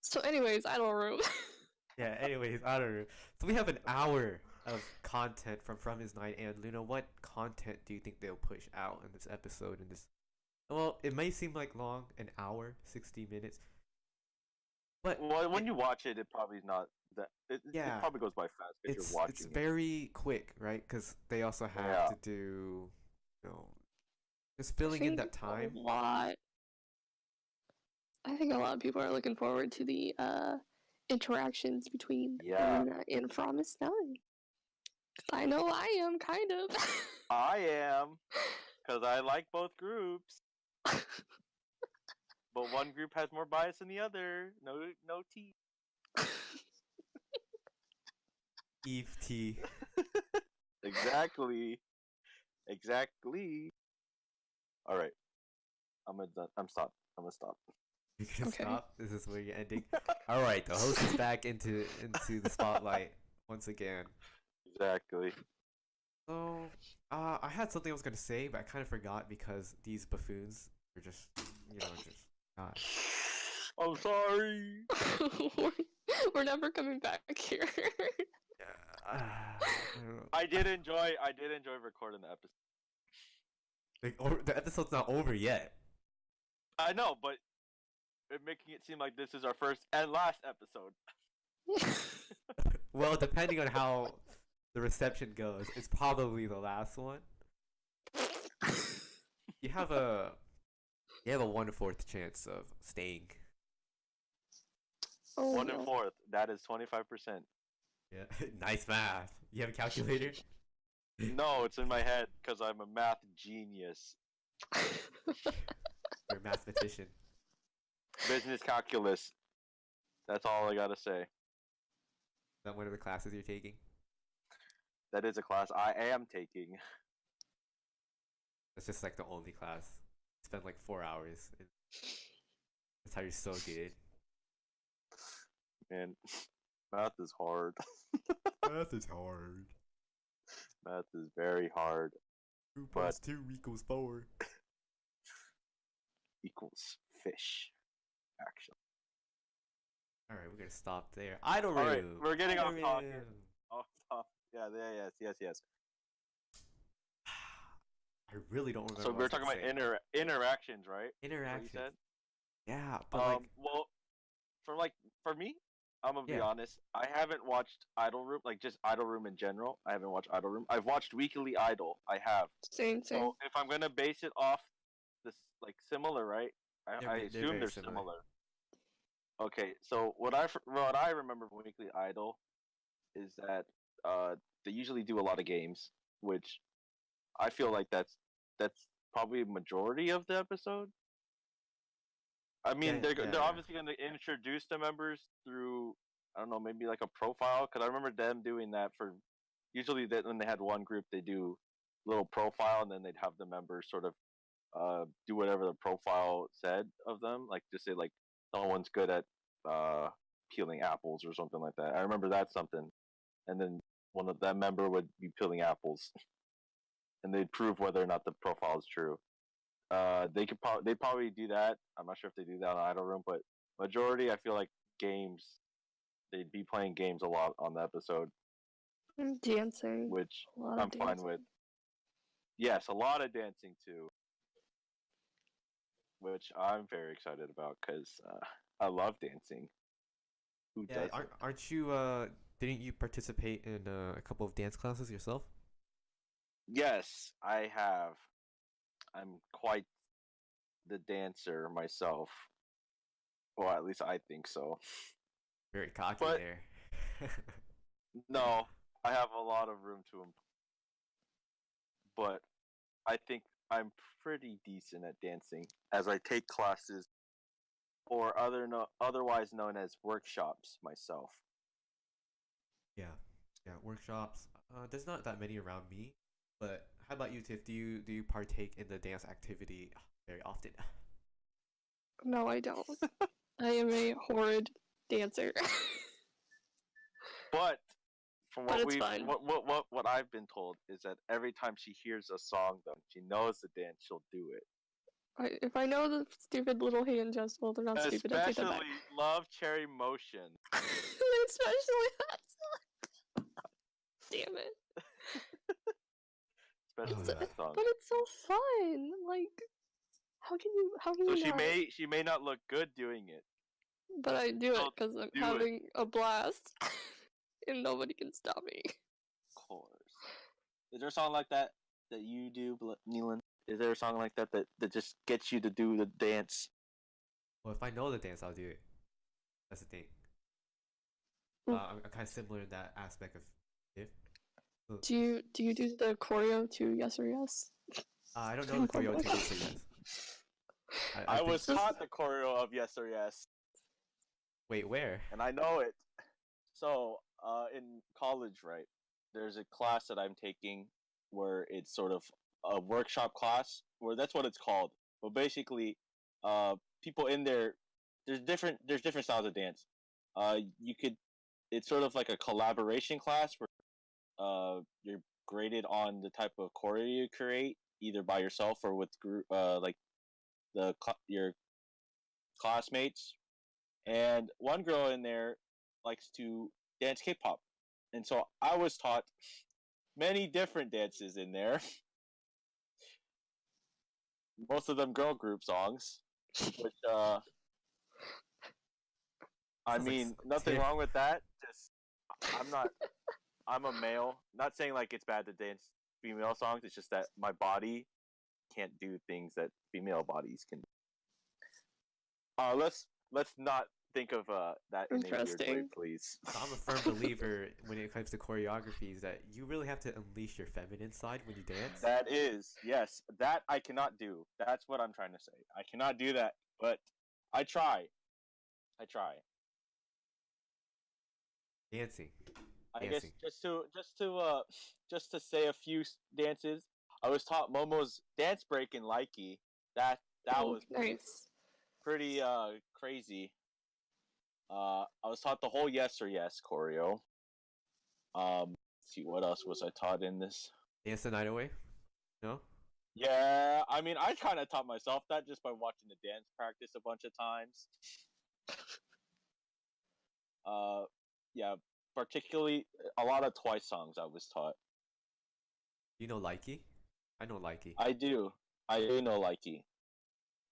So, anyways, Idol Room. Yeah. Anyways, I don't know. So we have an hour of content from his night, and Luna, what content do you think they'll push out in this episode? In this, well, it may seem like long, an hour, 60 minutes, but Well, when you watch it, it probably is not that. It yeah, probably goes by fast because it's you're watching it's it. very quick, right? Because they also have Yeah. to do, just filling in that time. A lot. I think a lot of people are looking forward to the interactions between Yeah. Loona and Promise 9. I know I am, kind of. I am, because I like both groups. But one group has more bias than the other. No tea. Eve T. Exactly. All right. I'm gonna stop. You can Okay. stop. This is where you're ending. All right, the host is back into the spotlight once again. Exactly. So, I had something I was gonna say, but I kind of forgot because these buffoons are just, just not. I'm sorry. We're never coming back here. I don't know. I did enjoy recording the episode. Like, the episode's not over yet. I know, but making it seem like this is our first and last episode. Well, depending on how the reception goes, it's probably the last one. You have a 1/4 chance of staying. Oh, 1 no. and 4th. That is 25%. Yeah, nice math. You have a calculator? No, it's in my head because I'm a math genius. You're a mathematician. Business calculus. That's all I gotta say. Is that one of the classes you're taking? That is a class I am taking. That's just like the only class. You spend like 4 hours. That's how you're so good. Man, math is hard. Math is hard. Math is very hard. 2 plus 2 equals 4. Equals fish. Actually. Alright, we're gonna stop there. Idol room! Alright, we're getting off Idol topic. room. Off top. Yeah, yes. I really don't remember. So what we're I was talking about gonna say. interactions, right? Interactions. Is that what you Yeah, said? but Well, for me, I'm gonna be Yeah. honest. I haven't watched Idol Room, like just Idol Room in general. I haven't watched Idol Room. I've watched Weekly Idol. I have. Same. So if I'm gonna base it off this, like similar, right? I They're assume very they're similar. similar. Okay, so what I remember from Weekly Idol is that they usually do a lot of games, which I feel like that's probably a majority of the episode. I mean, they're obviously going to introduce the members through, I don't know, maybe like a profile, because I remember them doing that for usually when they had one group, they do a little profile, and then they'd have the members sort of do whatever the profile said of them, like just say like no one's good at peeling apples or something like that. I remember that's something, and then one of that member would be peeling apples, and they'd prove whether or not the profile is true. They'd probably do that. I'm not sure if they do that on Idol Room, but majority I feel like games. They'd be playing games a lot on the episode, Dancing. which A lot I'm of fine dancing. with. Yes, a lot of dancing too, which I'm very excited about because I love dancing. Who Yeah, doesn't? aren't you? Didn't you participate in a couple of dance classes yourself? Yes, I have. I'm quite the dancer myself. Well, at least I think so. Very cocky But- there. No, I have a lot of room to improve. But I think I'm pretty decent at dancing as I take classes or otherwise known as workshops myself. Yeah, workshops. There's not that many around me, but how about you, Tiff? Do you partake in the dance activity very often? No, I don't. I am a horrid dancer. But From But what it's we fun. what I've been told is that every time she hears a song, though, she knows the dance, she'll do it. If I know the stupid little hand gesture, well, they're not stupid. I take that back. Especially Love Cherry Motion. Especially that. Damn it. Especially that song. But it's so fun. Like, how can you So she not? may not look good doing it. But I do it Still because I'm do having a blast, and nobody can stop me. Of course. Is there a song like that you do, Neelan? Is there a song like that just gets you to do the dance? Well, if I know the dance, I'll do it. That's the thing. I'm kind of similar in that aspect of if. Do you do the choreo to Yes or Yes? I don't know the choreo to Yes or Yes. I was taught the choreo of Yes or Yes. Wait, where? And I know it. So, in college, right, there's a class that I'm taking where it's sort of a workshop class, where that's what it's called. But basically, people in there, there's different styles of dance. It's sort of like a collaboration class where you're graded on the type of choreo you create, either by yourself or with group, like your classmates. And one girl in there likes to dance K-pop, and so I was taught many different dances in there. Most of them girl group songs, which I mean, nothing wrong with that. Just I'm a male. Not saying like it's bad to dance female songs. It's just that my body can't do things that female bodies can. Let's not think of that in a weird way, please. So I'm a firm believer when it comes to choreographies that you really have to unleash your feminine side when you dance. That is, yes, that I cannot do. That's what I'm trying to say. I cannot do that, but I try. Dancing. I guess just to say a few dances. I was taught Momo's dance break in Likey. That was nice. Pretty crazy. I was taught the whole Yes or Yes choreo. Let's see, what else was I taught in this? Dance the Night Away? No? Yeah, I mean, I kind of taught myself that just by watching the dance practice a bunch of times. Yeah, particularly a lot of Twice songs I was taught. You know Likey? I know Likey. I do know Likey.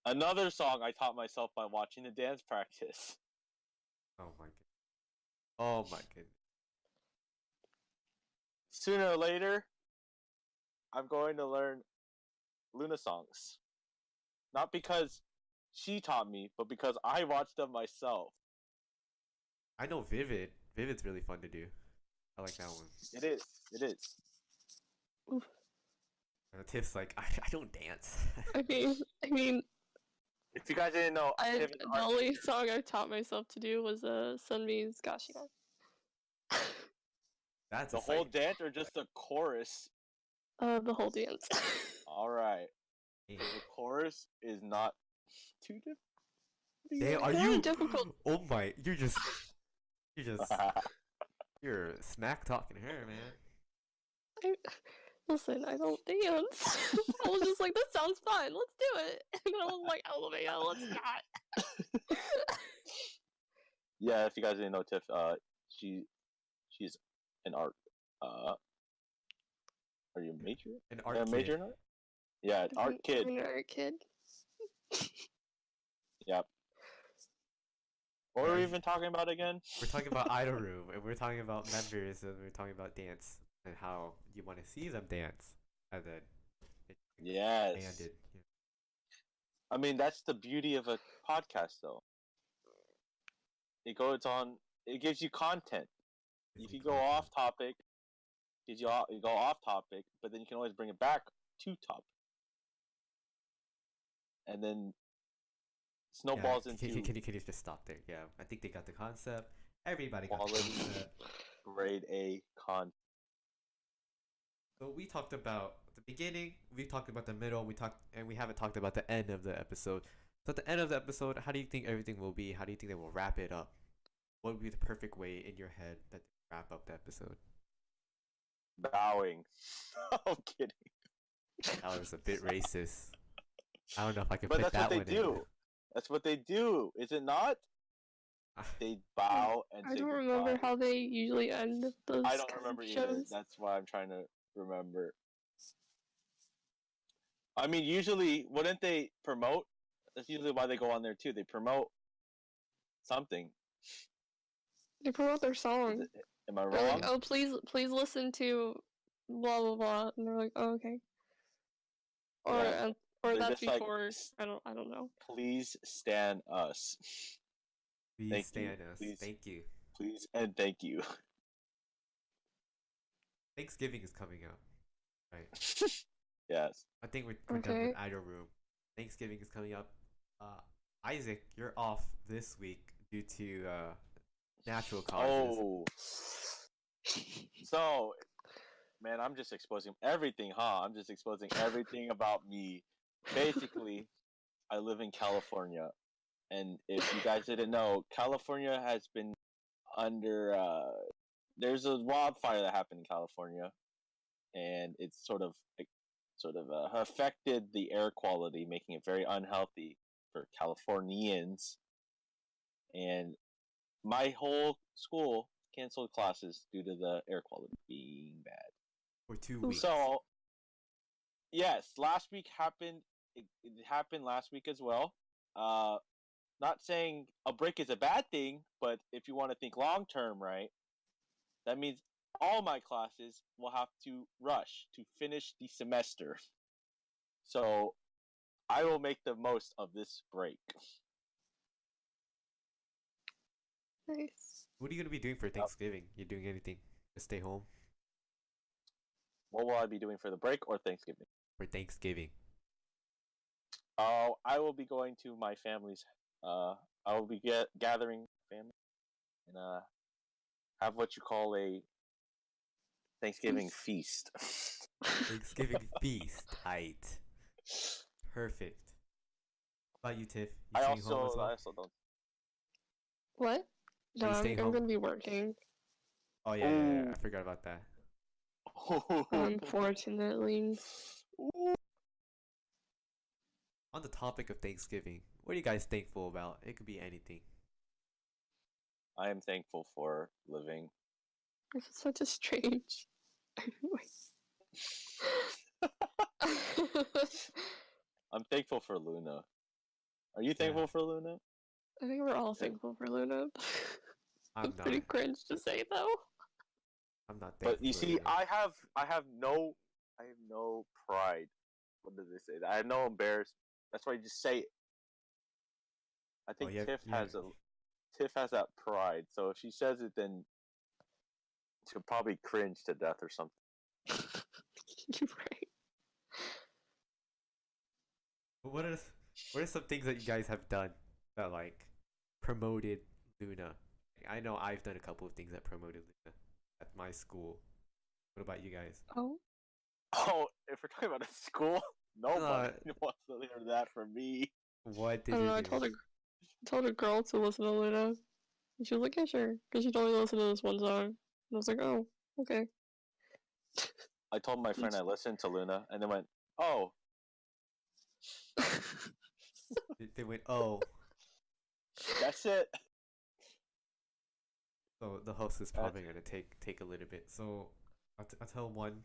Another song I taught myself by watching the dance practice. Oh my god. Oh my goodness. Sooner or later, I'm going to learn Loona songs. Not because she taught me, but because I watched them myself. I know Vivid. Vivid's really fun to do. I like that one. It is. Oof. Tiff's like, I don't dance. I mean. If you guys didn't know, the only song I taught myself to do was Sunmi's Gashigan. That's the whole dance or just the chorus? The whole dance. All right. Yeah. The chorus is not too difficult. Damn, are you difficult? Oh my, you're you're smack talking her, man. Listen, I don't dance. I was just like, this sounds fun. Let's do it. And then I was like, oh my god, let's not. Yeah, if you guys didn't know, Tiff, she's an art. Are you a major? An art kid. Major in art? Yeah, an art kid. An art kid. Yep. What were we even talking about again? We're talking about Idol Room, and we're talking about members, and we're talking about dance, and how you want to see them dance. And then yes. Expanded. Yeah. I mean, that's the beauty of a podcast, though. It gives you content. If you go off topic, you go off topic, but then you can always bring it back to topic. And then snowballs into... Can you just stop there? Yeah, I think they got the concept. Everybody got the concept. Grade A content. So we talked about the beginning, we talked about the middle, and we haven't talked about the end of the episode. So at the end of the episode, how do you think everything will be? How do you think they will wrap it up? What would be the perfect way in your head that they wrap up the episode? bowing. I'm kidding. That was a bit racist. I don't know if I can But put that's that what they one do. That's what they do. Is it not? in. They bow and I say don't remember goodbye. how they usually end those I don't kind remember of either. shows. That's why I'm trying to remember. I mean, usually, wouldn't they promote? That's usually why they go on there too. They promote something. They promote their song. Am I They're wrong? like, oh, please listen to blah blah blah, and they're like, oh, okay. Or Yeah. or They're that's just like, before. I don't know. please stand us. Please Thank you. stand us. Please. Thank you. Please and thank you. Thanksgiving is coming up, right? Yes. I think we're done Okay. with Idol Room. Thanksgiving is coming up. Isaac, you're off this week due to natural causes. Oh. So, man, I'm just exposing everything, huh? I'm just exposing everything about me. Basically, I live in California. And if you guys didn't know, California has been under there's a wildfire that happened in California, and it's affected the air quality, making it very unhealthy for Californians. And my whole school canceled classes due to the air quality being bad. For 2 weeks. So, yes, last week happened. It happened last week as well. Not saying a break is a bad thing, but if you want to think long term, right, that means all my classes will have to rush to finish the semester. So I will make the most of this break. Nice. What are you gonna be doing for Thanksgiving? You doing anything? Just stay home What will I be doing for the break or Thanksgiving? for Thanksgiving. Oh, I will be going to my family's. I will be gathering family and have what you call a Thanksgiving feast. Thanksgiving feast. Tight. Perfect. How about you, Tiff? You I staying home as also well? don't. What? No, you I'm staying home? gonna be working. Oh yeah. I forgot about that. Unfortunately. On the topic of Thanksgiving, what are you guys thankful about? It could be anything. I am thankful for living. This is such a strange. I'm thankful for Loona. Are you thankful for Loona? I think we're all thankful for Loona. I'm It's not. pretty cringe to say though. I'm not thankful. But you for see, Luna. I have no pride. What do they say? I have no embarrassment. That's why you just say it. I think Tiff has that pride. So if she says it, then she'll probably cringe to death or something. You're right. What are some things that you guys have done that like promoted Luna? I know I've done a couple of things that promoted Luna at my school. What about you guys? Oh. Oh, if we're talking about a school, nobody wants to hear that from me. What did I don't know. you I do? told a girl to listen to Luna, and she was like, "Yeah, sure," because she told me to listen to this one song, and I was like, "Oh, okay." I told my friend I listened to Loona, and then went, "Oh." They went, oh. That's it. So the host is probably gonna take a little bit. So I'll tell one.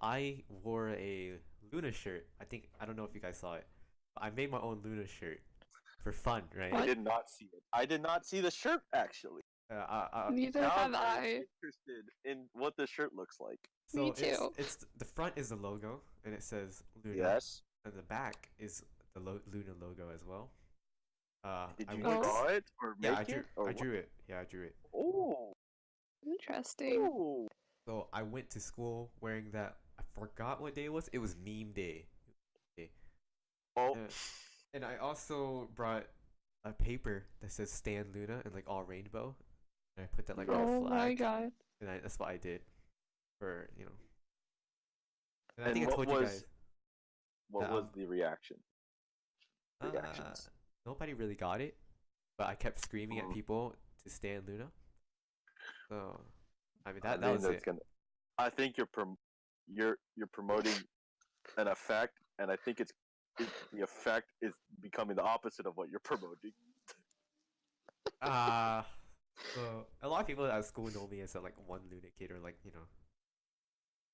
I wore a Luna shirt. I don't know if you guys saw it, but I made my own Luna shirt for fun, right? I did not see it. I did not see the shirt actually. Neither Now have I'm very I. interested in what the shirt looks like. So Me too. It's the front is the logo and it says Luna. Yes. And the back is the Luna logo as well. Did I you went- draw it or Yeah, make it? I drew it. Yeah, I drew it. Oh. Interesting. Ooh. So I went to school wearing that. I forgot what day it was. It was meme day. Oh. And I also brought a paper that says Stan Luna and like all rainbow. And I put that like on a Oh flag. my god. And that's what I did for, you know. And I And think I what told you was- guys. What was the reaction? Reactions. Nobody really got it, but I kept screaming at Mhm. people to Stan Luna. So, I mean that I mean, was that's it. I think you're promoting an effect, and I think the effect is becoming the opposite of what you're promoting. Uh so a lot of people at school know me as a, like one Loona kid, or like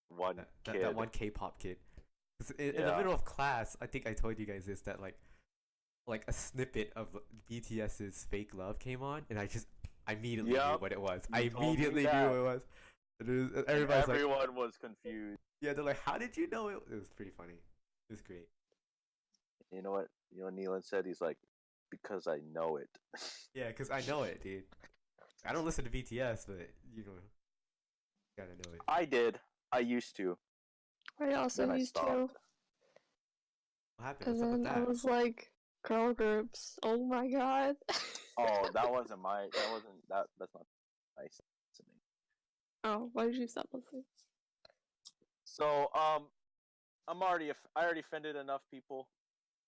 One that, kid. that one K-pop kid. 'Cause in the Yeah. middle of class, I think I told you guys this, that like a snippet of BTS's Fake Love came on, and I immediately knew Yup, what it was. you I told me immediately knew that. what it was. And Everybody's like, everyone was confused. yeah, they're like, how did you know it? It was pretty funny. It was great. You know what? You know what Neelan said? He's like, because I know it. Yeah, because I know it, dude. I don't listen to BTS, but you gotta know it. I did. I used to. I also Then I used to. stopped. What happened? And What's up with then I that? was like, girl groups. Oh my god. Oh, that wasn't my. That wasn't that. That's not nice listening. Oh, why did you stop listening? So I already offended enough people.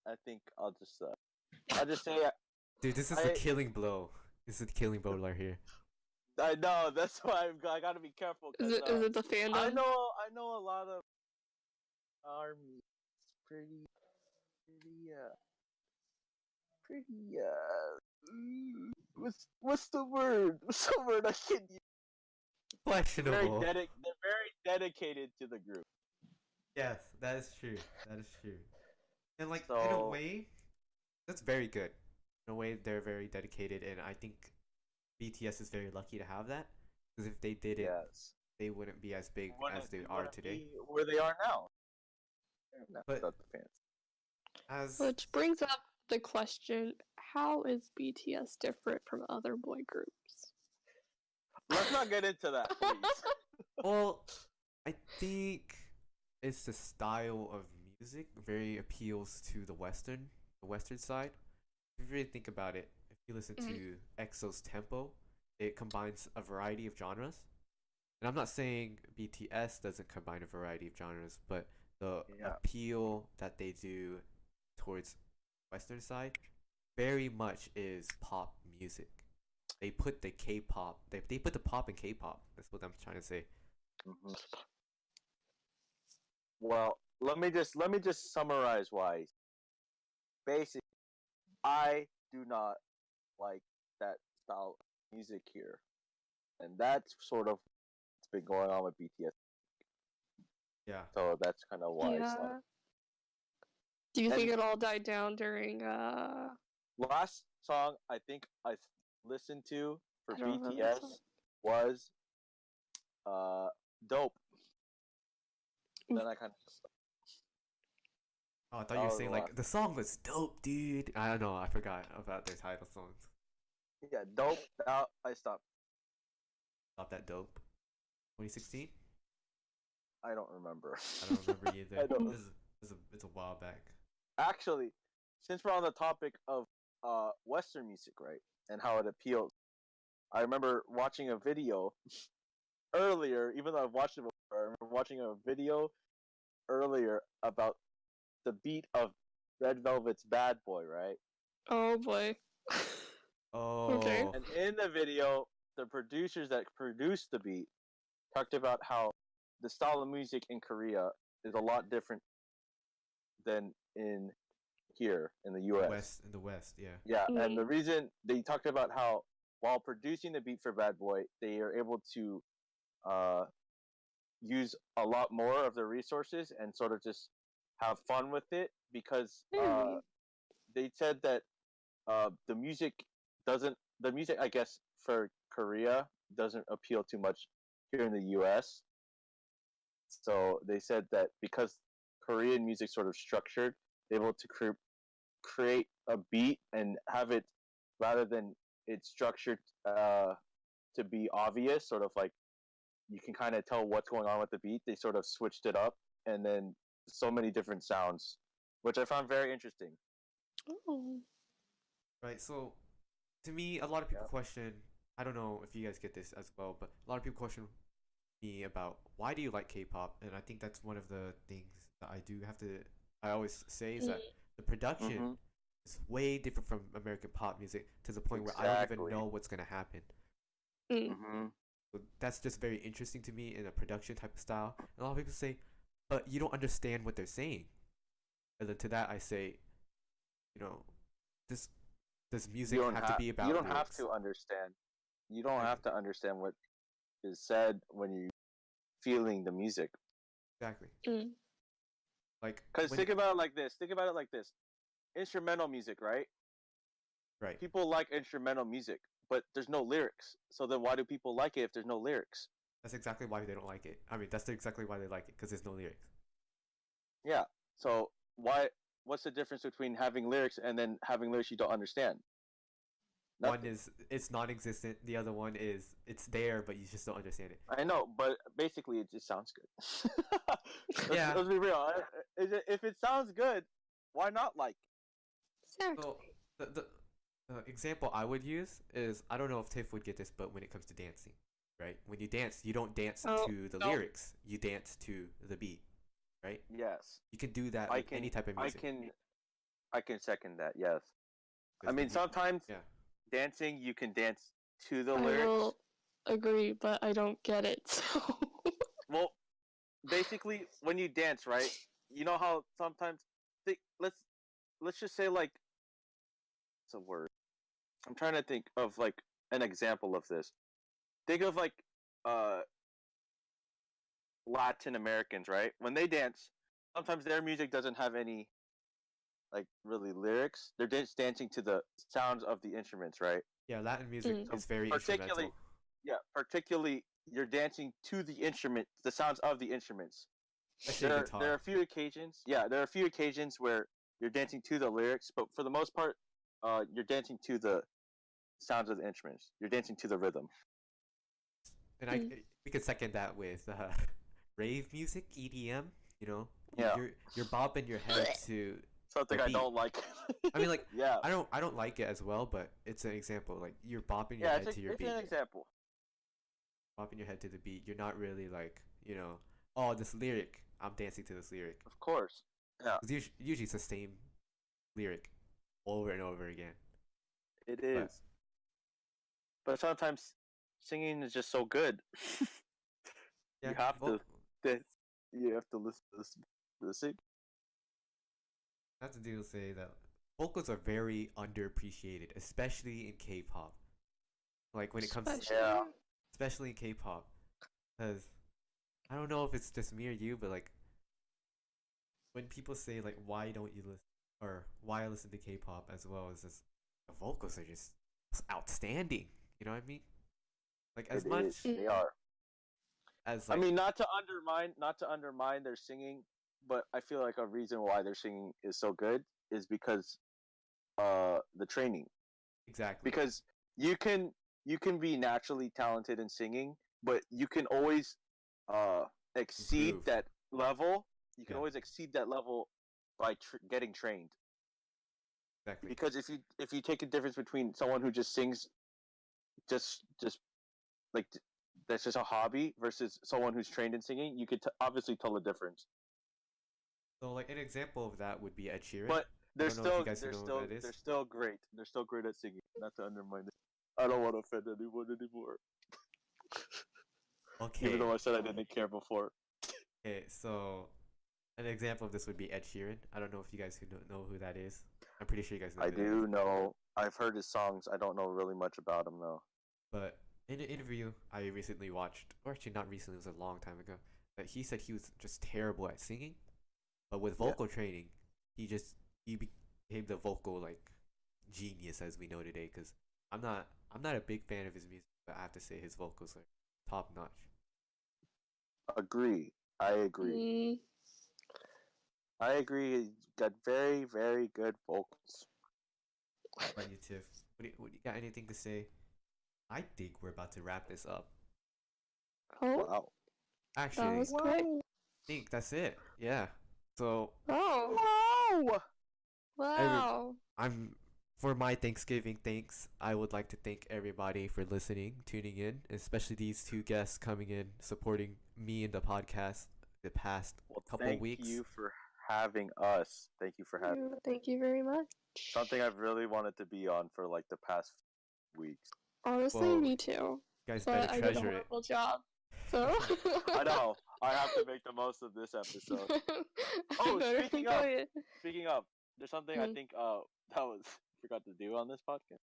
I think I'll just say Dude, this is a killing blow. This is a killing blow right here. I know. That's why I gotta be careful. Is it the fandom? I know a lot of army pretty what's the word? What's the word I can use? Questionable. They're very dedicated to the group. Yes, that is true. That is true. And like in a So- way, that's very good. In a way, they're very dedicated, and I think BTS is very lucky to have that. Because if they didn't, Yes. they wouldn't be as big as they are wouldn't today. be where they are now. But- Without the fans. As Which brings up the question, how is BTS different from other boy groups? Let's not get into that, please. well, I think it's the style of music very appeals to the Western side. If you really think about it, if you listen to EXO's tempo, it combines a variety of genres. And I'm not saying BTS doesn't combine a variety of genres, but the appeal that they do towards Western side very much is pop music. They put the K-pop, they put the pop in K-pop. That's what I'm trying to say. Mhm. Well, let me just summarize why. Basically, I do not like that style of music here, and that's sort of what's been going on with BTS. Yeah. So that's kind of why. It's Yeah. Do you And- think it all died down during last song I think I listened to for I don't remember that BTS song. was "Dope." Oof. Then I kind of Oh, I thought you were saying like the song was dope, dude. I don't know. I forgot about their title songs. yeah, "Dope." Now I stopped. Stop that dope. 2016. I don't remember. I don't remember either. I don't- It's a while back. Actually, since we're on the topic of Western music, right, and how it appeals, I remember watching a video earlier. Even though I've watched it before, I remember watching a video earlier about the beat of Red Velvet's "Bad Boy," right? Oh boy. Oh. Okay. And in the video, the producers that produced the beat talked about how the style of music in Korea is a lot different than in here in the U.S. In the West, yeah. Yeah, and Mhm. the reason they talked about how while producing the beat for Bad Boy, they are able to use a lot more of their resources and sort of just have fun with it because Really? they said that the music I guess for Korea doesn't appeal too much here in the US. So they said that because Korean music sort of structured, they're able to create a beat and have it rather than it's structured to be obvious, sort of like you can kind of tell what's going on with the beat. They sort of switched it up and then so many different sounds, which I found very interesting. Oh. Right. So, to me, a lot of people question. I don't know if you guys get this as well, but a lot of people question me about why do you like K-pop, and I think that's one of the things that I always say is that the production Mhm. is way different from American pop music to the point where I don't even Exactly. know what's gonna happen. Mm. Mm-hmm. So that's just very interesting to me in a production type of style. And a lot of people say, but you don't understand what they're saying. And then to that I say, you know, this does music have to be about you don't have lyrics? to understand. You don't Exactly. have to understand what is said when you feeling the music. Exactly. Mm. Like Because when think about it like this. Think about it like this. Instrumental music, right? right. People like instrumental music, but there's no lyrics. So then why do people like it if there's no lyrics? That's exactly why they don't like it. I mean, that's exactly why they like it because there's no lyrics. Yeah. So why? What's the difference between having lyrics and then having lyrics you don't understand? One Nothing. is it's non-existent. The other one is it's there, but you just don't understand it. I know, but basically it just sounds good. Yeah. Let's be real. If it sounds good, why not like? Exactly. So the example I would use is I don't know if Tiff would get this, but when it comes to dancing, right? When you dance, you don't dance Oh, to the no. lyrics. You dance to the beat, right? Yes, You can do that with any type of music. I can second that. Yes. I 'Cause mean, sometimes yeah. dancing you can dance to the I lyrics. will agree, but I don't get it. So Well, basically, when you dance, right? You know how sometimes let's just say like it's a word. I'm trying to think of like an example of this. Think of like uh Latin Americans, right? When they dance, sometimes their music doesn't have any like really lyrics. They're just dancing to the sounds of the instruments, right? Yeah, Latin music Mm. is very Particularly, instrumental. yeah, particularly you're dancing to the instrument, the sounds of the instruments. Especially There are guitar. a few occasions, yeah, there are a few occasions where you're dancing to the lyrics, but for the most part, you're dancing to the sounds of the instruments. You're dancing to the rhythm. And Mm. we could second that with rave music, EDM. You know, Yeah, you're bobbing your head to something the I beat. don't like. I mean, like Yeah, I don't like it as well, but it's an example. Like you're bopping your yeah, head to your it's beat, an example. bopping your head to the beat. You're not really like oh this lyric. I'm dancing to this lyric. Of course. Yeah, Usually it's the same lyric over and over again. it But is. But sometimes singing is just so good. yeah, you have to, this, you have to listen to this sing. I have to do say that vocals are very underappreciated, especially in K-pop. Like when it comes, especially Yeah. especially in K-pop, because I don't know if it's just me or you, but like when people say like why don't you listen or why I listen to K-pop as well as this, the vocals are just outstanding. You know what I mean? Like as It much is. They are. as I like mean, not to undermine their singing, but I feel like a reason why their singing is so good is because the training. exactly Because you can you can be naturally talented in singing, but you can always uh exceed improve. that level. You can Yeah, always exceed that level by getting trained. exactly. Because if you take a difference between someone who just sings just like that's just a hobby versus someone who's trained in singing, you could obviously tell the difference. So like an example of that would be Ed Sheeran. But I don't know if you guys know who that they're is. still great. They're still great at singing. Not to undermine it. I don't want to offend anyone anymore. Even Okay, though I said I didn't care before. okay. So an example of this would be Ed Sheeran. I don't know if you guys who don't know who that is. I'm pretty sure you guys know I who that is. do know. I've heard his songs. I don't know really much about him though. But in an interview I recently watched, or actually not recently, it was a long time ago, that he said he was just terrible at singing, but with Yeah. vocal training, he became the vocal like genius as we know today. Because I'm not a big fan of his music, but I have to say his vocals are top notch. Agree. I agree. mm, I agree. He's got very, very good vocals. What about you, Tiff? What you got anything to say? I think we're about to wrap this up. oh, Wow. that Actually, was quick. Wow. I think that's it. Yeah. So Oh, Wow. wow. I'm for my Thanksgiving thanks, I would like to thank everybody for listening, tuning in, especially these two guests coming in, supporting me in the podcast the past Well, couple thank weeks. you for having us. Thank you for having Thank you very much. something I've really wanted to be on for like the past weeks. Honestly, Well, me too. You guys but better I did a treasure it. horrible job. So I know. I have to make the most of this episode. Oh, better speaking enjoy of, it. there's something I think that was forgot to do on this podcast.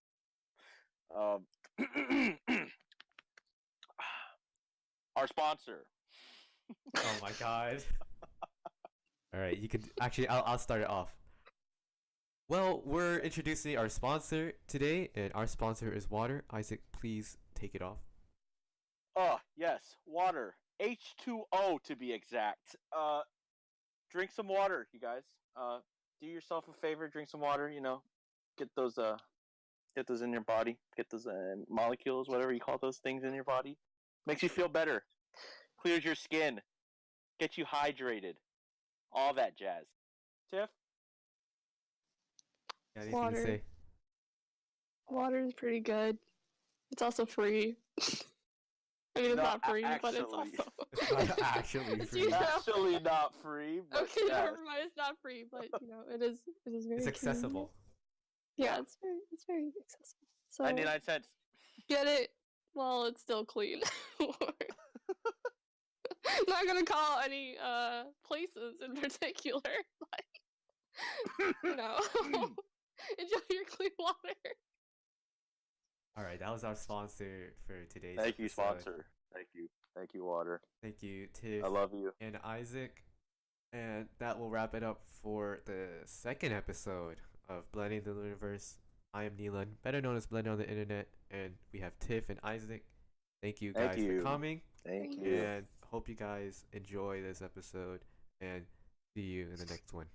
Our sponsor. Oh my god. All right, you can actually. I'll start it off. Well, we're introducing our sponsor today, and our sponsor is water. Isaac, please take it off. Oh, yes, water. H2O to be exact. Drink some water, you guys. Do yourself a favor, drink some water, get those in your body, get those molecules, whatever you call those things in your body. Makes you feel better. Clears your skin. Gets you hydrated. All that jazz. Tiff? Anything to Water. say? Water is pretty good. It's also free. I mean, it's No, not free, but it's actually. also. It's not actually It's, free. you know- Actually not free, but Okay, yes. never mind. It's not free, but it is. It is very. It's convenient. accessible. Yeah, it's very accessible. So 99 cents. get it while it's still clean. Not gonna call any places in particular. Like, enjoy your clean water. All right, that was our sponsor for today's. Thank you, episode. sponsor. Thank you, Water. Thank you, Tiff. I love you. And Isaac. And that will wrap it up for the second episode of Blending the Loonaverse. I am Neelan, better known as Blender on the internet, and we have Tiff and Isaac. Thank you guys for coming. Thank you. And hope you guys enjoy this episode, and see you in the next one.